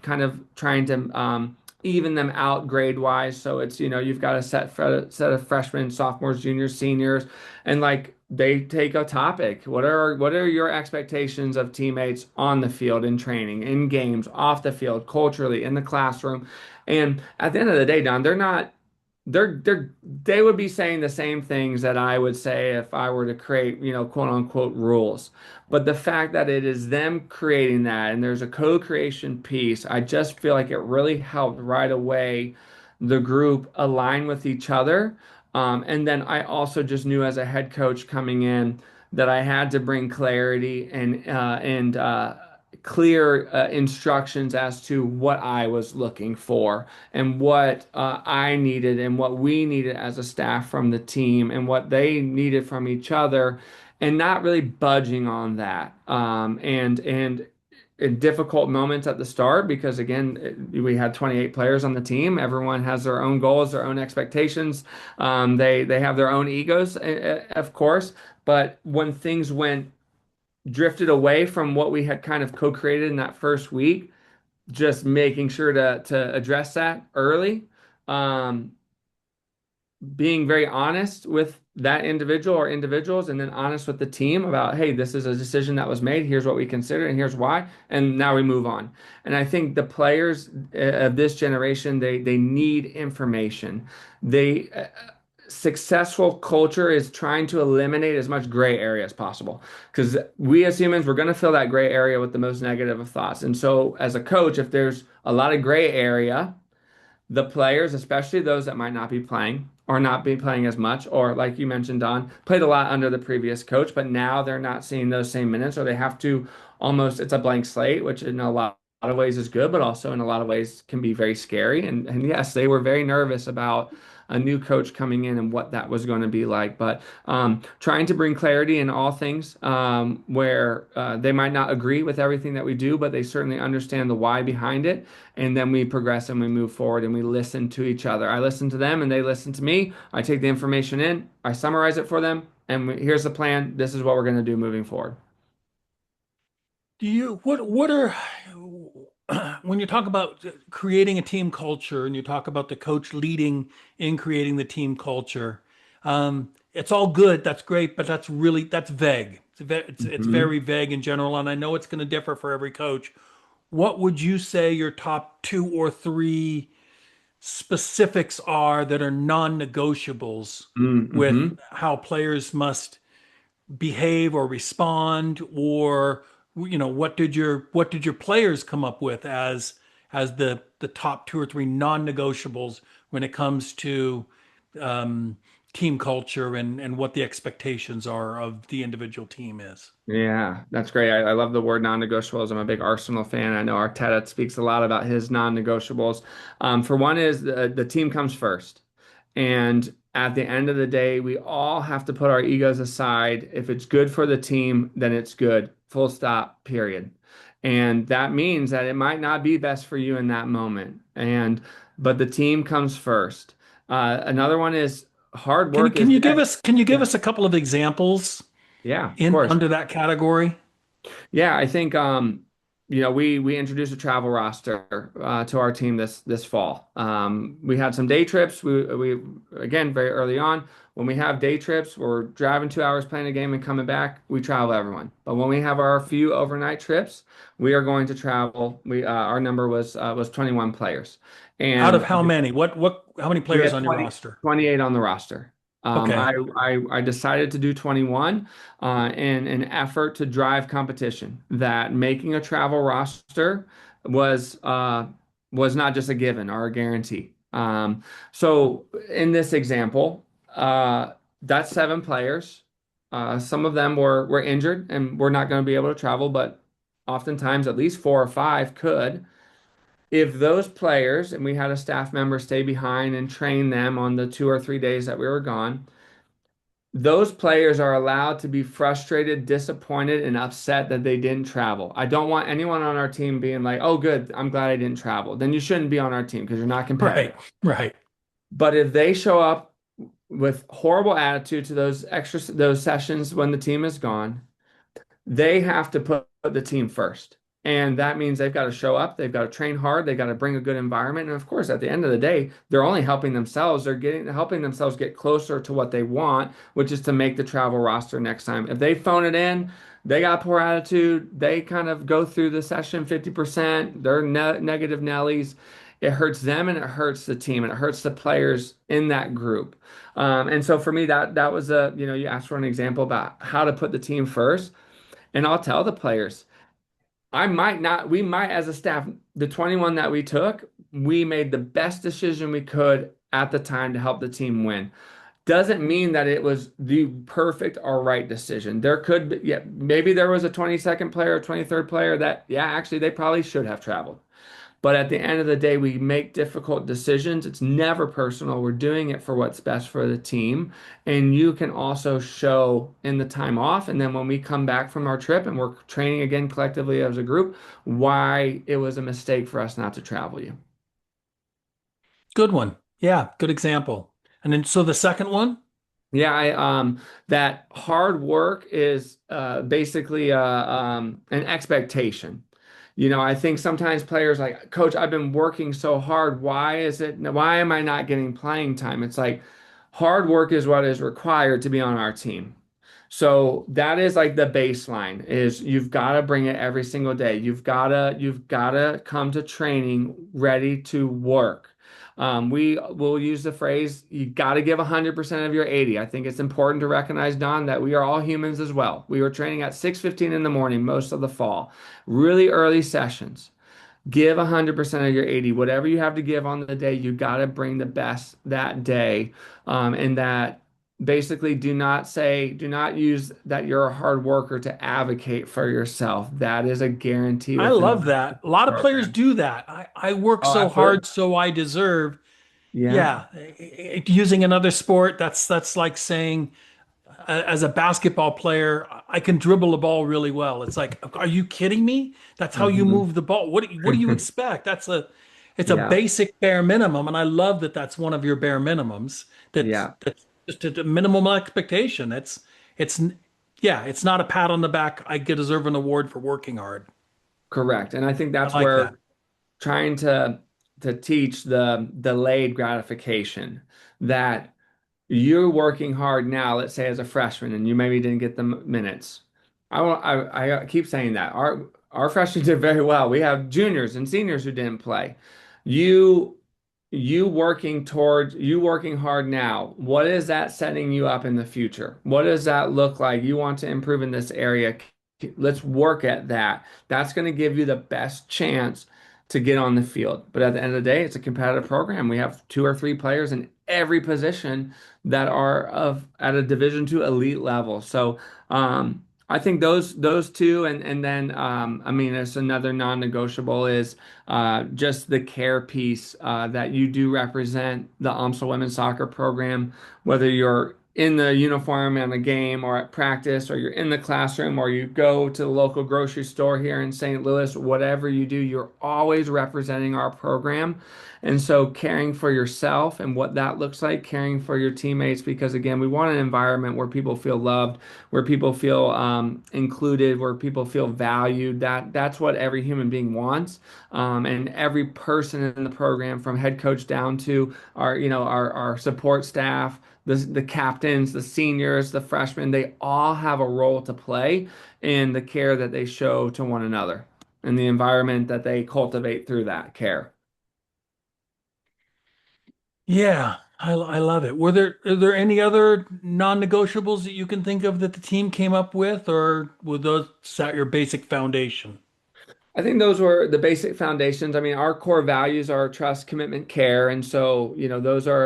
kind of trying to even them out grade wise. So it's, you've got a set of freshmen, sophomores, juniors, seniors, and like they take a topic. What are your expectations of teammates on the field, in training, in games, off the field, culturally, in the classroom? And at the end of the day, Don, they would be saying the same things that I would say if I were to create, quote unquote rules. But the fact that it is them creating that and there's a co-creation piece, I just feel like it really helped right away the group align with each other. And then I also just knew as a head coach coming in that I had to bring clarity and clear instructions as to what I was looking for and what I needed and what we needed as a staff from the team and what they needed from each other, and not really budging on that. And in difficult moments at the start, because again, we had 28 players on the team. Everyone has their own goals, their own expectations. They have their own egos, of course. But when things went drifted away from what we had kind of co-created in that first week, just making sure to address that early. Um, Being very honest with that individual or individuals, and then honest with the team about, hey, this is a decision that was made. Here's what we consider, and here's why. And now we move on. And I think the players of this generation, they need information. They Successful culture is trying to eliminate as much gray area as possible, because we as humans, we're going to fill that gray area with the most negative of thoughts. And so as a coach, if there's a lot of gray area, the players, especially those that might not be playing or not be playing as much, or like you mentioned, Don, played a lot under the previous coach, but now they're not seeing those same minutes, or they have to almost, it's a blank slate, which in a lot of ways is good, but also in a lot of ways can be very scary. And yes, they were very nervous about a new coach coming in and what that was going to be like. But trying to bring clarity in all things where they might not agree with everything that we do, but they certainly understand the why behind it. And then we progress and we move forward and we listen to each other. I listen to them and they listen to me. I take the information in, I summarize it for them, and here's the plan. This is what we're going to do moving forward. Do you what are when you talk about creating a team culture and you talk about the coach leading in creating the team culture, it's all good, that's great, but that's vague. It's Mhm. very vague in general, and I know it's going to differ for every coach. What would you say your top two or three specifics are that are non-negotiables with Mm-hmm. how players must behave or respond, or what did your players come up with as the top two or three non-negotiables when it comes to um, team culture and what the expectations are of the individual team is. Yeah, that's great. I love the word non-negotiables. I'm a big Arsenal fan. I know Arteta speaks a lot about his non-negotiables. For one is the team comes first. And at the end of the day, we all have to put our egos aside. If it's good for the team, then it's good. Full stop, period. And that means that it might not be best for you in that moment. But the team comes first. Another one is hard Can you work can is you give us can you give yeah, us a couple of examples yeah, of in course. under that category? Yeah, I think we introduced a travel roster to our team this fall. We had some day trips. We again very early on when we have day trips, we're driving 2 hours playing a game and coming back. We travel everyone. But when we have our few overnight trips, we are going to travel. We Our number was 21 players, Out of and how many? How many we players had on your roster? 28 on the roster. Um, Okay. I, I decided to do 21 in an effort to drive competition. That making a travel roster was uh, was not just a given or a guarantee. So in this example, that's 7 players. Some of them were injured and were not going to be able to travel, but oftentimes at least 4 or 5 could. If those players, and we had a staff member stay behind and train them on the 2 or 3 days that we were gone, those players are allowed to be frustrated, disappointed, and upset that they didn't travel. I don't want anyone on our team being like, oh, good, I'm glad I didn't travel. Then you shouldn't be on our team because you're not Right. competitive. Right. But if they show up with horrible attitude to those sessions when the team is gone, they have to put the team first. And that means they've got to show up, they've got to train hard, they've got to bring a good environment. And of course, at the end of the day, they're only helping themselves. They're helping themselves get closer to what they want, which is to make the travel roster next time. If they phone it in, they got poor attitude, they kind of go through the session 50%, they're negative Nellies. It hurts them and it hurts the team and it hurts the players in that group. And so for me, that was you asked for an example about how to put the team first. And I'll tell the players, I might not, we might as a staff, the 21 that we took, we made the best decision we could at the time to help the team win. Doesn't mean that it was the perfect or right decision. There could be, yeah, maybe there was a 22nd player or 23rd player that, yeah, actually they probably should have traveled. But at the end of the day, we make difficult decisions. It's never personal. We're doing it for what's best for the team. And you can also show in the time off. And then when we come back from our trip and we're training again collectively as a group, why it was a mistake for us not to travel you. Good one. Yeah, good example. And then so the second one? Yeah, that hard work is basically an expectation. I think sometimes players like, Coach, I've been working so hard. Why am I not getting playing time? It's like hard work is what is required to be on our team. So that is like the baseline is you've got to bring it every single day. You've got to come to training ready to work. We will use the phrase, you got to give 100% of your 80. I think it's important to recognize, Don, that we are all humans as well. We were training at 6:15 in the morning most of the fall, really early sessions. Give 100% of your 80. Whatever you have to give on the day, you got to bring the best that day. And basically do not use that you're a hard worker to advocate for yourself. That is a guarantee I within love that. A lot the of players program. do that. I work Oh, so absolutely. hard, so I deserve. Yeah. Yeah, using another sport, that's like saying, as a basketball player, I can dribble a ball really well. It's like, are you kidding me? That's how you Mhm. move the ball. What do you expect? It's a Yeah. basic bare minimum, and I love that that's one of your bare minimums. Yeah. That's just a minimum expectation. It's yeah, it's not a pat on the back. I deserve an award for working hard. Correct. And I think I that's like where that. trying to teach the delayed gratification that you're working hard now, let's say as a freshman, and you maybe didn't get the minutes. I keep saying that. Our freshmen did very well. We have juniors and seniors who didn't play. You you working hard now. What is that setting you up in the future? What does that look like? You want to improve in this area. Let's work at that. That's going to give you the best chance to get on the field. But at the end of the day, it's a competitive program. We have two or three players in every position that are of at a Division II elite level. So I think those two, and then I mean, it's another non-negotiable is just the care piece that you do represent the AMSA women's soccer program, whether you're in the uniform in a game or at practice, or you're in the classroom, or you go to the local grocery store here in St. Louis, whatever you do, you're always representing our program. And so caring for yourself and what that looks like, caring for your teammates, because again, we want an environment where people feel loved, where people feel included, where people feel valued. That's what every human being wants. And every person in the program, from head coach down to our, our support staff, the captains, the seniors, the freshmen, they all have a role to play in the care that they show to one another and the environment that they cultivate through that care. Yeah, I love it. Are there any other non-negotiables that you can think of that the team came up with, or were those set your basic foundation? I think those were the basic foundations. I mean, our core values are trust, commitment, care, and so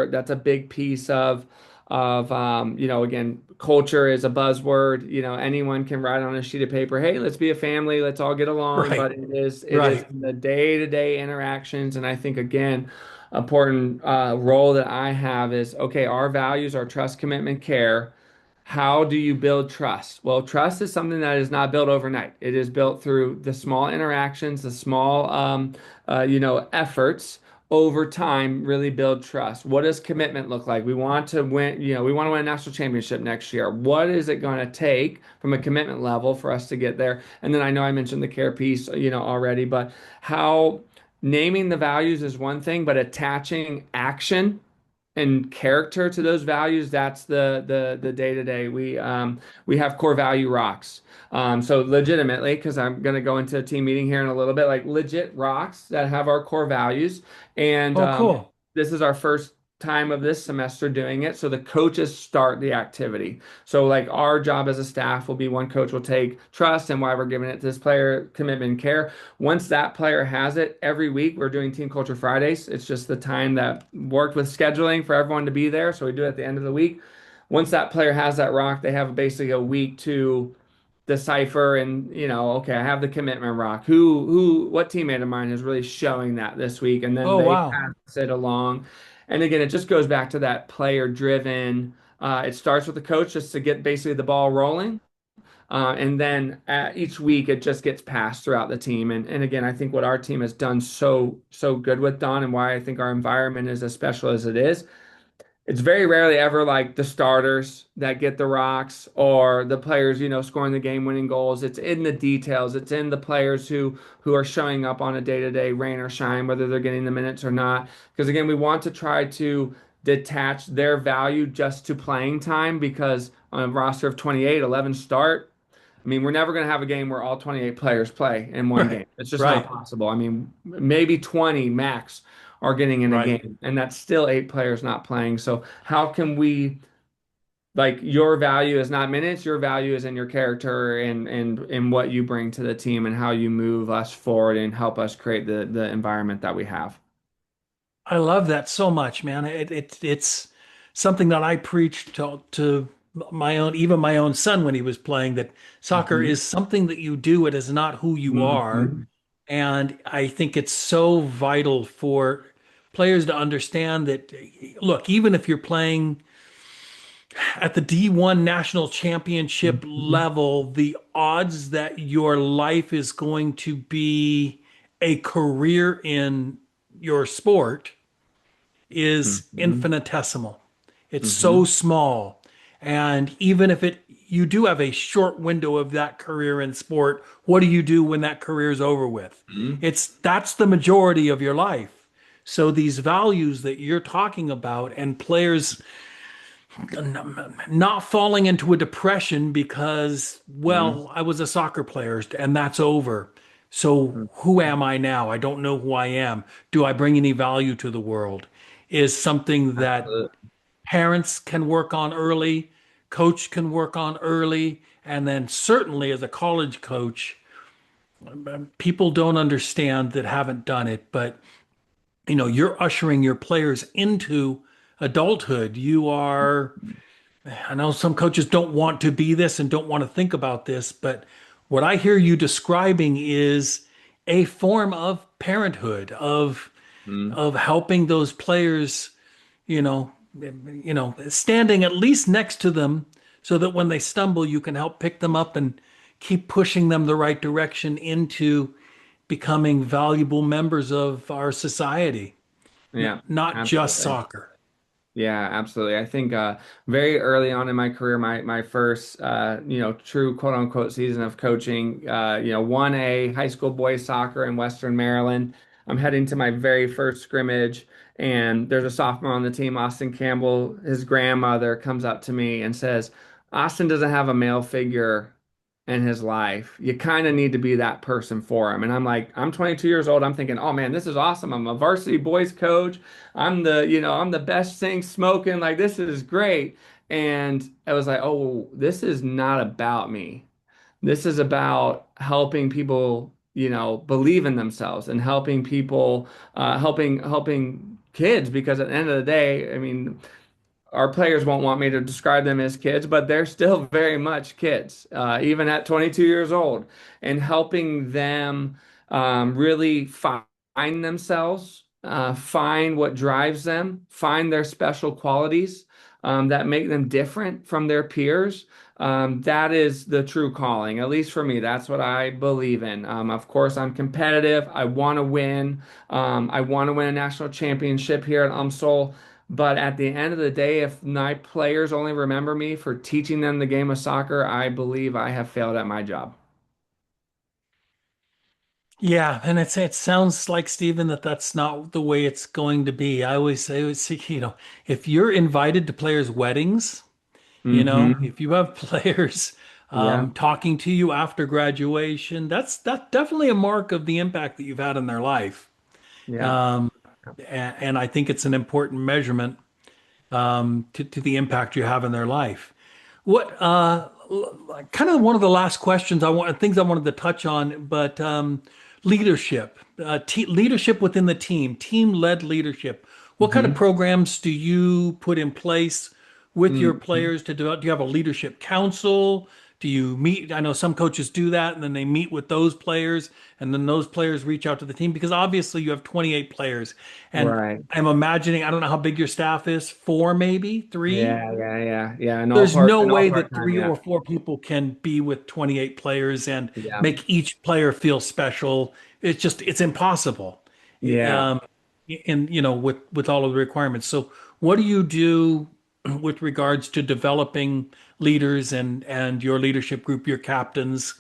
that's a big piece of again, culture is a buzzword. Anyone can write on a sheet of paper, "Hey, let's be a family, let's all get along," Right, but it is right. the day-to-day interactions, and I think again, important role that I have is okay. Our values are trust, commitment, care. How do you build trust? Well, trust is something that is not built overnight. It is built through the small interactions, the small, efforts over time really build trust. What does commitment look like? We want to win, we want to win a national championship next year. What is it going to take from a commitment level for us to get there? And then I know I mentioned the care piece, already, but how naming the values is one thing, but attaching action and character to those values, that's the day to day. We have core value rocks. So legitimately, because I'm going to go into a team meeting here in a little bit, like legit rocks that have our core values. And Oh, cool. this is our first time of this semester doing it. So the coaches start the activity. So like our job as a staff will be one coach will take trust and why we're giving it to this player, commitment and care. Once that player has it, every week we're doing Team Culture Fridays. It's just the time that worked with scheduling for everyone to be there. So we do it at the end of the week. Once that player has that rock, they have basically a week to decipher and okay, I have the commitment rock. What teammate of mine is really showing that this week? And then Oh, they wow. pass it along. And again, it just goes back to that player driven. It starts with the coach just to get basically the ball rolling. And then each week it just gets passed throughout the team. And again, I think what our team has done so good with Don and why I think our environment is as special as it is, it's very rarely ever like the starters that get the rocks or the players, scoring the game-winning goals. It's in the details. It's in the players who are showing up on a day-to-day rain or shine, whether they're getting the minutes or not. Because again, we want to try to detach their value just to playing time because on a roster of 28, 11 start. I mean, we're never going to have a game where all 28 players play in one Right, game. It's just not right, possible. I mean, maybe 20 max are getting in a right. game, and that's still eight players not playing. So, how can we, like, your value is not minutes, your value is in your character and what you bring to the team and how you move us forward and help us create the environment that we have. I love that so much, man. It's something that I preached to my own, even my own son when he was playing, that soccer Mhm. is something that you do. It is not who you are. Mhm. And I think it's so vital for players to understand that, look, even if you're playing at the D1 national championship Mhm. level, the odds that your life is going to be a career in your sport is Mhm. infinitesimal. It's so Mhm. small. And even if you do have a short window of that career in sport, what do you do when that career is over with? Mhm. That's the majority of your life. So these values that you're talking about and players not falling into a depression because, Mhm. well, I was a soccer player and that's over. So Mhm. who am I now? I don't know who I am. Do I bring any value to the world? Is something that Absolutely. parents can work on early, coach can work on early, and then certainly as a college coach, people don't understand that haven't done it, but you're ushering your players into adulthood. You are I know some coaches don't want to be this and don't want to think about this, but what I hear you describing is a form of parenthood, Mhm. of helping those players, standing at least next to them so that when they stumble, you can help pick them up and keep pushing them the right direction into becoming valuable members of our society, Yeah, not just absolutely. soccer. Yeah, absolutely. I think very early on in my career, my first true quote unquote season of coaching, 1A high school boys soccer in Western Maryland. I'm heading to my very first scrimmage, and there's a sophomore on the team, Austin Campbell. His grandmother comes up to me and says, "Austin doesn't have a male figure in his life. You kind of need to be that person for him." And I'm like, I'm 22 years old. I'm thinking, oh man, this is awesome. I'm a varsity boys coach. I'm the best thing smoking. Like, this is great. And I was like, oh, this is not about me. This is about helping people, believe in themselves and helping people, helping kids. Because at the end of the day, I mean, our players won't want me to describe them as kids, but they're still very much kids, even at 22 years old, and helping them really find themselves, find what drives them, find their special qualities that make them different from their peers. That is the true calling, at least for me. That's what I believe in. Of course, I'm competitive. I want to win. I want to win a national championship here at UMSL. But at the end of the day, if my players only remember me for teaching them the game of soccer, I believe I have failed at my job. Yeah, and it sounds like Stephen that that's not the way it's going to be. I always say, if you're invited to players' weddings, Hmm. if you have players Yeah. talking to you after graduation, that's definitely a mark of the impact that you've had in their life. Yeah. Um, and I think it's an important measurement to the impact you have in their life. What kind of one of the last questions things I wanted to touch on, but leadership, leadership within the team-led leadership. What kind of Hmm. programs do you put in place with your Hmm. players to develop? Do you have a leadership council? Do you meet? I know some coaches do that, and then they meet with those players, and then those players reach out to the team because obviously you have 28 players, and Right. I'm imagining, I don't know how big your staff is, four maybe, three. Yeah. Yeah. Yeah. Yeah. There's no And all way part that time. three Yeah. or four people can be with 28 players and Yeah. make each player feel special. It's impossible. Yeah. Um, and with all of the requirements. So what do you do with regards to developing leaders and your leadership group, your captains,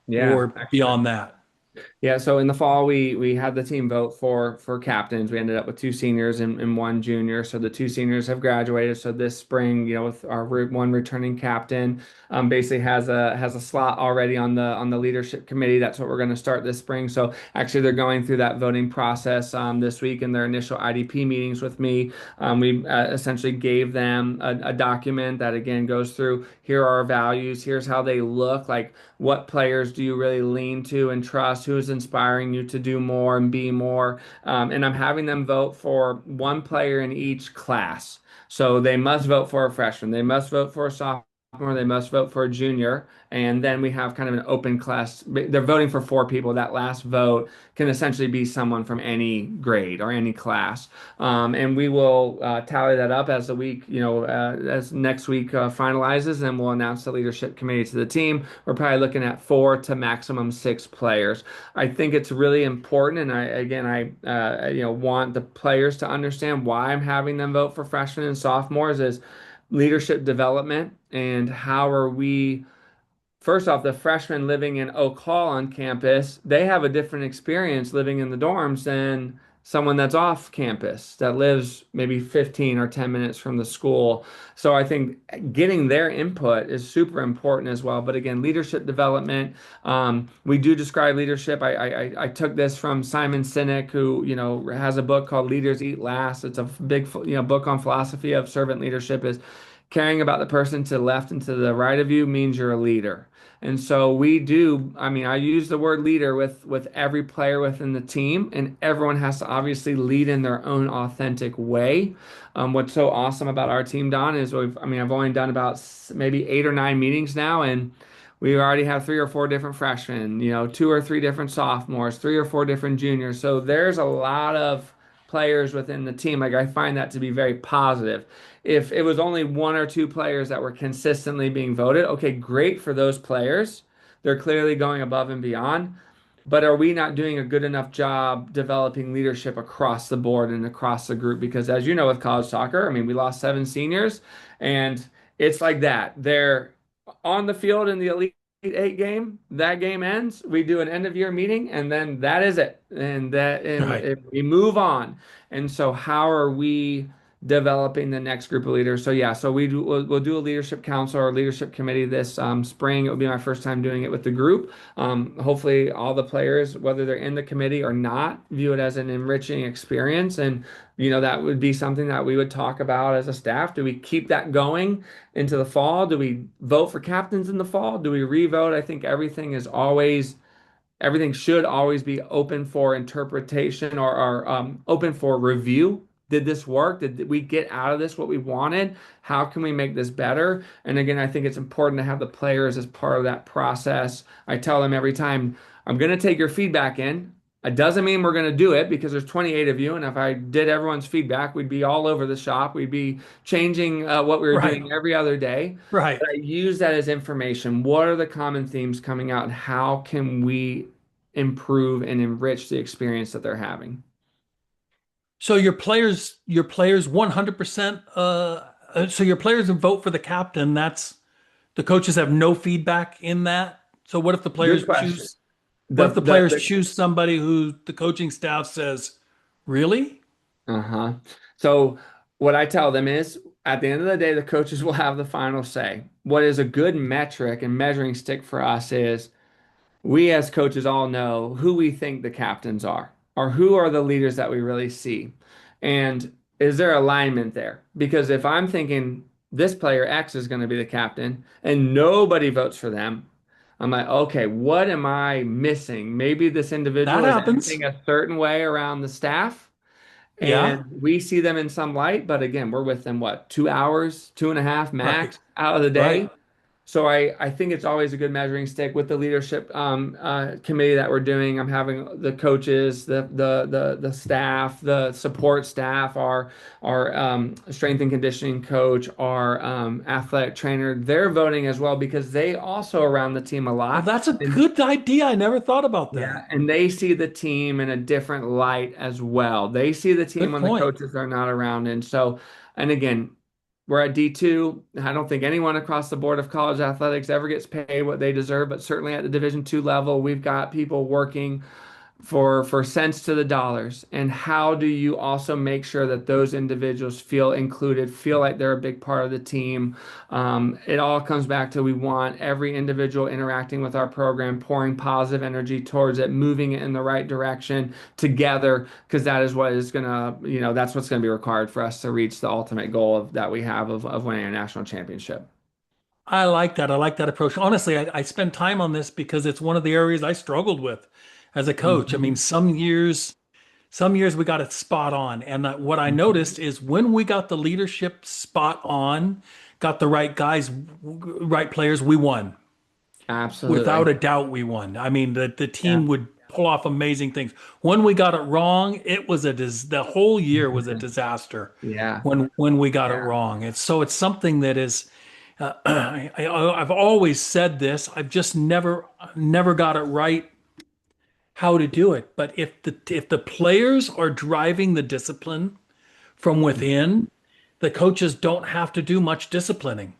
Yeah. or Excellent. beyond that? Yeah, so in the fall we had the team vote for captains. We ended up with two seniors and one junior. So the two seniors have graduated. So this spring, with our one returning captain, basically has a slot already on the leadership committee. That's what we're going to start this spring. So actually, they're going through that voting process this week in their initial IDP meetings with me. We essentially gave them a document that again goes through here are our values, here's how they look like what players do you really lean to and trust? Who is is inspiring you to do more and be more. And I'm having them vote for one player in each class. So they must vote for a freshman, they must vote for a sophomore, they must vote for a junior, and then we have kind of an open class. They're voting for four people. That last vote can essentially be someone from any grade or any class. And we will tally that up as the week, as next week finalizes, and we'll announce the leadership committee to the team. We're probably looking at 4 to maximum 6 players. I think it's really important, and I want the players to understand why I'm having them vote for freshmen and sophomores is leadership development and how are we. First off, the freshmen living in Oak Hall on campus, they have a different experience living in the dorms than someone that's off campus that lives maybe 15 or 10 minutes from the school. So I think getting their input is super important as well. But again, leadership development, we do describe leadership. I took this from Simon Sinek, who, has a book called Leaders Eat Last. It's a big, book on philosophy of servant leadership is caring about the person to the left and to the right of you means you're a leader. And so we do, I mean, I use the word leader with every player within the team, and everyone has to obviously lead in their own authentic way. What's so awesome about our team, Don, is I've only done about maybe 8 or 9 meetings now, and we already have 3 or 4 different freshmen, 2 or 3 different sophomores, 3 or 4 different juniors. So there's a lot of players within the team. Like I find that to be very positive. If it was only 1 or 2 players that were consistently being voted, okay, great for those players. They're clearly going above and beyond. But are we not doing a good enough job developing leadership across the board and across the group? Because as you know, with college soccer, I mean, we lost 7 seniors, and it's like that. They're on the field in the Elite 8 game. That game ends. We do an end of year meeting, and then that is it. And Right. if we move on. And so, how are we developing the next group of leaders? So yeah, so we'll do a leadership council or leadership committee this spring. It will be my first time doing it with the group. Hopefully, all the players, whether they're in the committee or not, view it as an enriching experience. And, that would be something that we would talk about as a staff. Do we keep that going into the fall? Do we vote for captains in the fall? Do we re-vote? I think everything should always be open for interpretation or open for review. Did this work? Did we get out of this what we wanted? How can we make this better? And again, I think it's important to have the players as part of that process. I tell them every time, I'm going to take your feedback in. It doesn't mean we're going to do it because there's 28 of you. And if I did everyone's feedback, we'd be all over the shop. We'd be changing what we were Right. doing every other day. Right. But I use that as information. What are the common themes coming out? And how can we improve and enrich the experience that they're having? So your players 100%, so your players who vote for the captain, that's the coaches have no feedback in that. So Good question. what The if the the players the choose somebody who the coaching staff says, "Really?" uh-huh. So what I tell them is at the end of the day, the coaches will have the final say. What is a good metric and measuring stick for us is we as coaches all know who we think the captains are, or who are the leaders that we really see. And is there alignment there? Because if I'm thinking this player X is going to be the captain and nobody votes for them, I'm like, okay, what am I missing? Maybe this That individual is happens. acting a certain way around the staff, Yeah. and we see them in some light, but again, we're with them what, 2 hours, 2.5 Right. max out of the Right. day. So I think it's always a good measuring stick with the leadership committee that we're doing. I'm having the coaches, the staff, the support staff, our strength and conditioning coach, our athletic trainer. They're voting as well because they also around the team a Oh, lot. that's a And good idea. I never thought about that. yeah, and they see the team in a different light as well. They see the team Good when the point. coaches are not around. And so, and again, we're at D2. I don't think anyone across the board of college athletics ever gets paid what they deserve, but certainly at the Division 2 level, we've got people working for cents to the dollars. And how do you also make sure that those individuals feel included, feel like they're a big part of the team? It all comes back to we want every individual interacting with our program, pouring positive energy towards it, moving it in the right direction together, because that is what is gonna, that's what's gonna be required for us to reach the ultimate goal that we have of winning a national championship. I like that. I like that approach. Honestly, I spend time on this because it's one of the areas I struggled with. as a coach. I mean, Mhm. some years we got it spot on. And what I Mhm. noticed is when we got the leadership spot on, got the right guys, right players, we won. Without Absolutely. a doubt, we won. I mean, the Yeah. team would pull off amazing things. When we got it wrong, it was the whole year was a disaster. Yeah. When we got it Yeah. wrong, it's something that is. I've always said this. I've just never got it right how to do it. But if the players are driving the discipline from within, the coaches don't have to do much disciplining.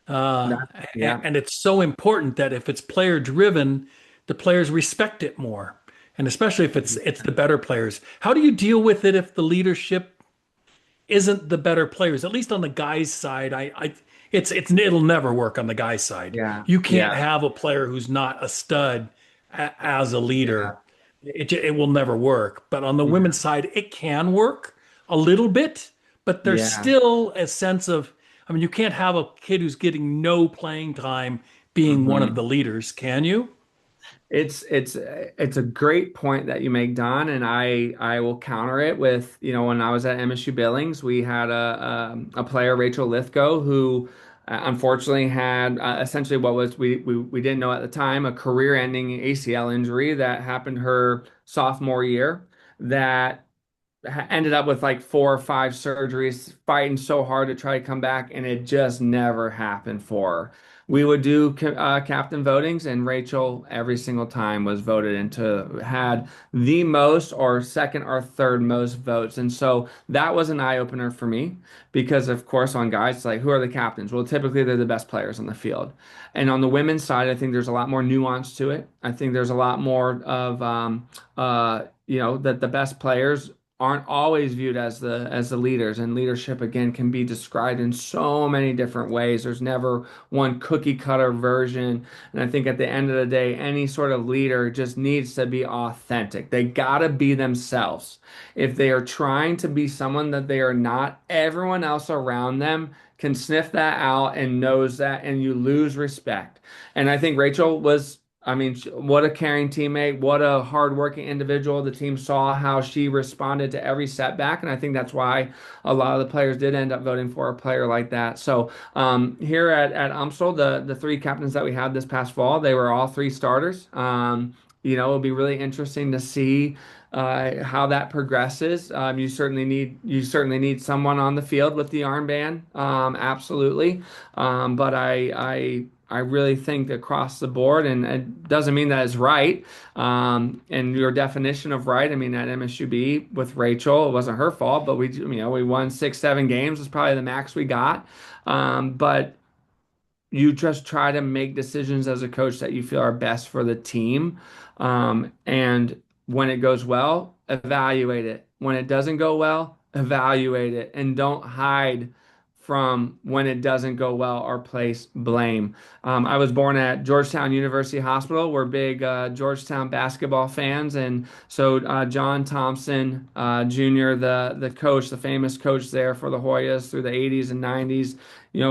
Uh, That, and, yeah. and it's so important that if it's player driven, the players respect it more. And especially if it's the better players. How do you deal with it if the leadership isn't the better players? At least on the guys' side, it'll never work on the guys' side. Yeah. You can't Yeah. have a player who's not a stud as a leader. Yeah. It will never work. But on the Yeah. women's side, it can work a little bit, but there's Yeah. still a sense of, I mean, you can't have a kid who's getting no playing time being one of Mhm. the leaders, can you? It's a great point that you make, Don, and I will counter it with, when I was at MSU Billings, we had a player, Rachel Lithgow, who unfortunately had essentially what was we didn't know at the time, a career-ending ACL injury that happened her sophomore year that ended up with like 4 or 5 surgeries, fighting so hard to try to come back, and it just never happened for her. We would do captain votings, and Rachel every single time was voted into, had the most or second or third most votes. And so that was an eye opener for me because, of course, on guys, it's like, who are the captains? Well, typically they're the best players on the field. And on the women's side, I think there's a lot more nuance to it. I think there's a lot more of, that the best players aren't always viewed as the leaders, and leadership again can be described in so many different ways. There's never one cookie cutter version, and I think at the end of the day any sort of leader just needs to be authentic. They got to be themselves. If they are trying to be someone that they are not, everyone else around them can sniff that out and knows that, and you lose respect. And I think Rachel was, I mean, what a caring teammate, what a hardworking individual. The team saw how she responded to every setback, and I think that's why a lot of the players did end up voting for a player like that. So here at UMSL, the three captains that we had this past fall, they were all three starters. It'll be really interesting to see how that progresses. You certainly need someone on the field with the armband, absolutely. But I really think across the board, and it doesn't mean that it's right. And your definition of right, I mean, at MSUB with Rachel, it wasn't her fault, but we won 6, 7 games was probably the max we got. But you just try to make decisions as a coach that you feel are best for the team. And when it goes well, evaluate it. When it doesn't go well, evaluate it. And don't hide from when it doesn't go well or place blame. I was born at Georgetown University Hospital. We're big Georgetown basketball fans. And so John Thompson Jr., the coach, the famous coach there for the Hoyas through the 80s and 90s,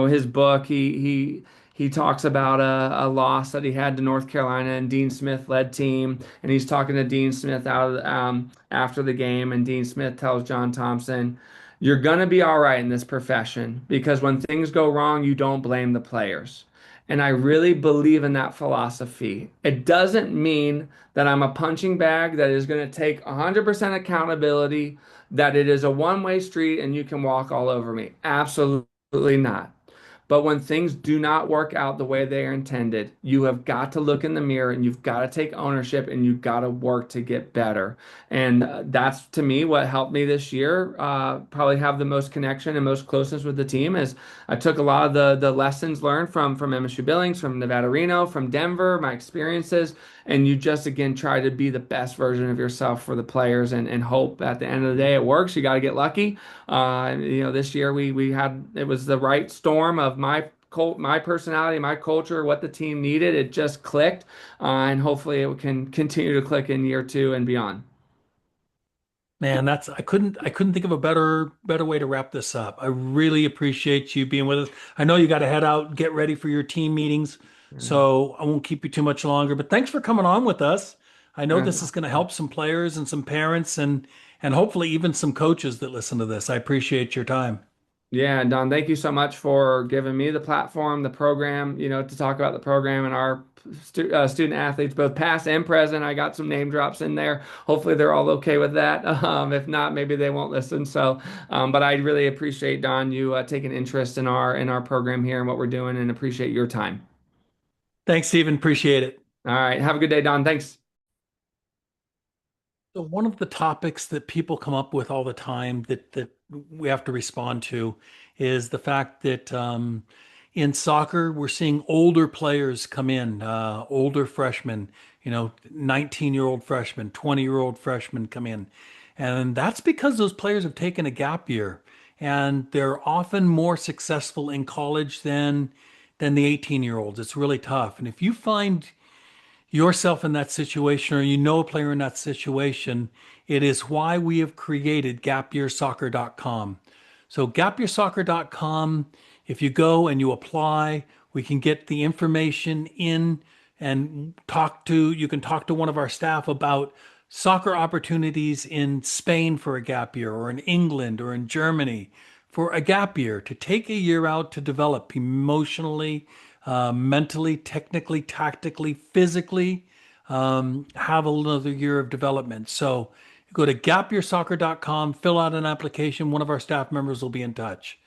his book, he talks about a loss that he had to North Carolina and Dean Smith led team, and he's talking to Dean Smith after the game, and Dean Smith tells John Thompson, "You're gonna be all right in this profession because when things go wrong, you don't blame the players." And I really believe in that philosophy. It doesn't mean that I'm a punching bag that is going to take 100% accountability, that it is a one-way street and you can walk all over me. Absolutely not. But when things do not work out the way they are intended, you have got to look in the mirror and you've got to take ownership and you've got to work to get better. And that's to me what helped me this year. Probably have the most connection and most closeness with the team is I took a lot of the lessons learned from MSU Billings, from Nevada Reno, from Denver, my experiences, and you just again try to be the best version of yourself for the players and hope at the end of the day it works. You got to get lucky. This year we had it was the right storm of my personality, my culture, what the team needed. It just clicked, and hopefully it can continue to click in year two and beyond. Man, I couldn't think of a better way to wrap this up. I really appreciate you being with us. I know you got to head out, get ready for your team meetings, Yeah. so I won't keep you too much longer. But thanks for coming on with us. I know this is going to help some players and some parents and hopefully even some coaches that listen to this. I appreciate your time. Yeah, Don, thank you so much for giving me the platform, the program, to talk about the program and our student athletes, both past and present. I got some name drops in there. Hopefully, they're all okay with that. If not, maybe they won't listen. But I really appreciate Don you taking interest in our program here and what we're doing, and appreciate your time. Thanks, Stephen. Appreciate it. All right, have a good day, Don. Thanks. So one of the topics that people come up with all the time that we have to respond to is the fact that in soccer we're seeing older players come in, older freshmen, 19-year-old freshmen, 20-year-old freshmen come in, and that's because those players have taken a gap year, and they're often more successful in college than the 18-year-olds. It's really tough, and if you find yourself in that situation or you know a player in that situation, it is why we have created gapyearsoccer.com. So gapyearsoccer.com, if you go and you apply, we can get the information in and you can talk to one of our staff about soccer opportunities in Spain for a gap year or in England or in Germany for a gap year to take a year out to develop emotionally, mentally, technically, tactically, physically, have another year of development. So go to gapyearsoccer.com, fill out an application. One of our staff members will be in touch.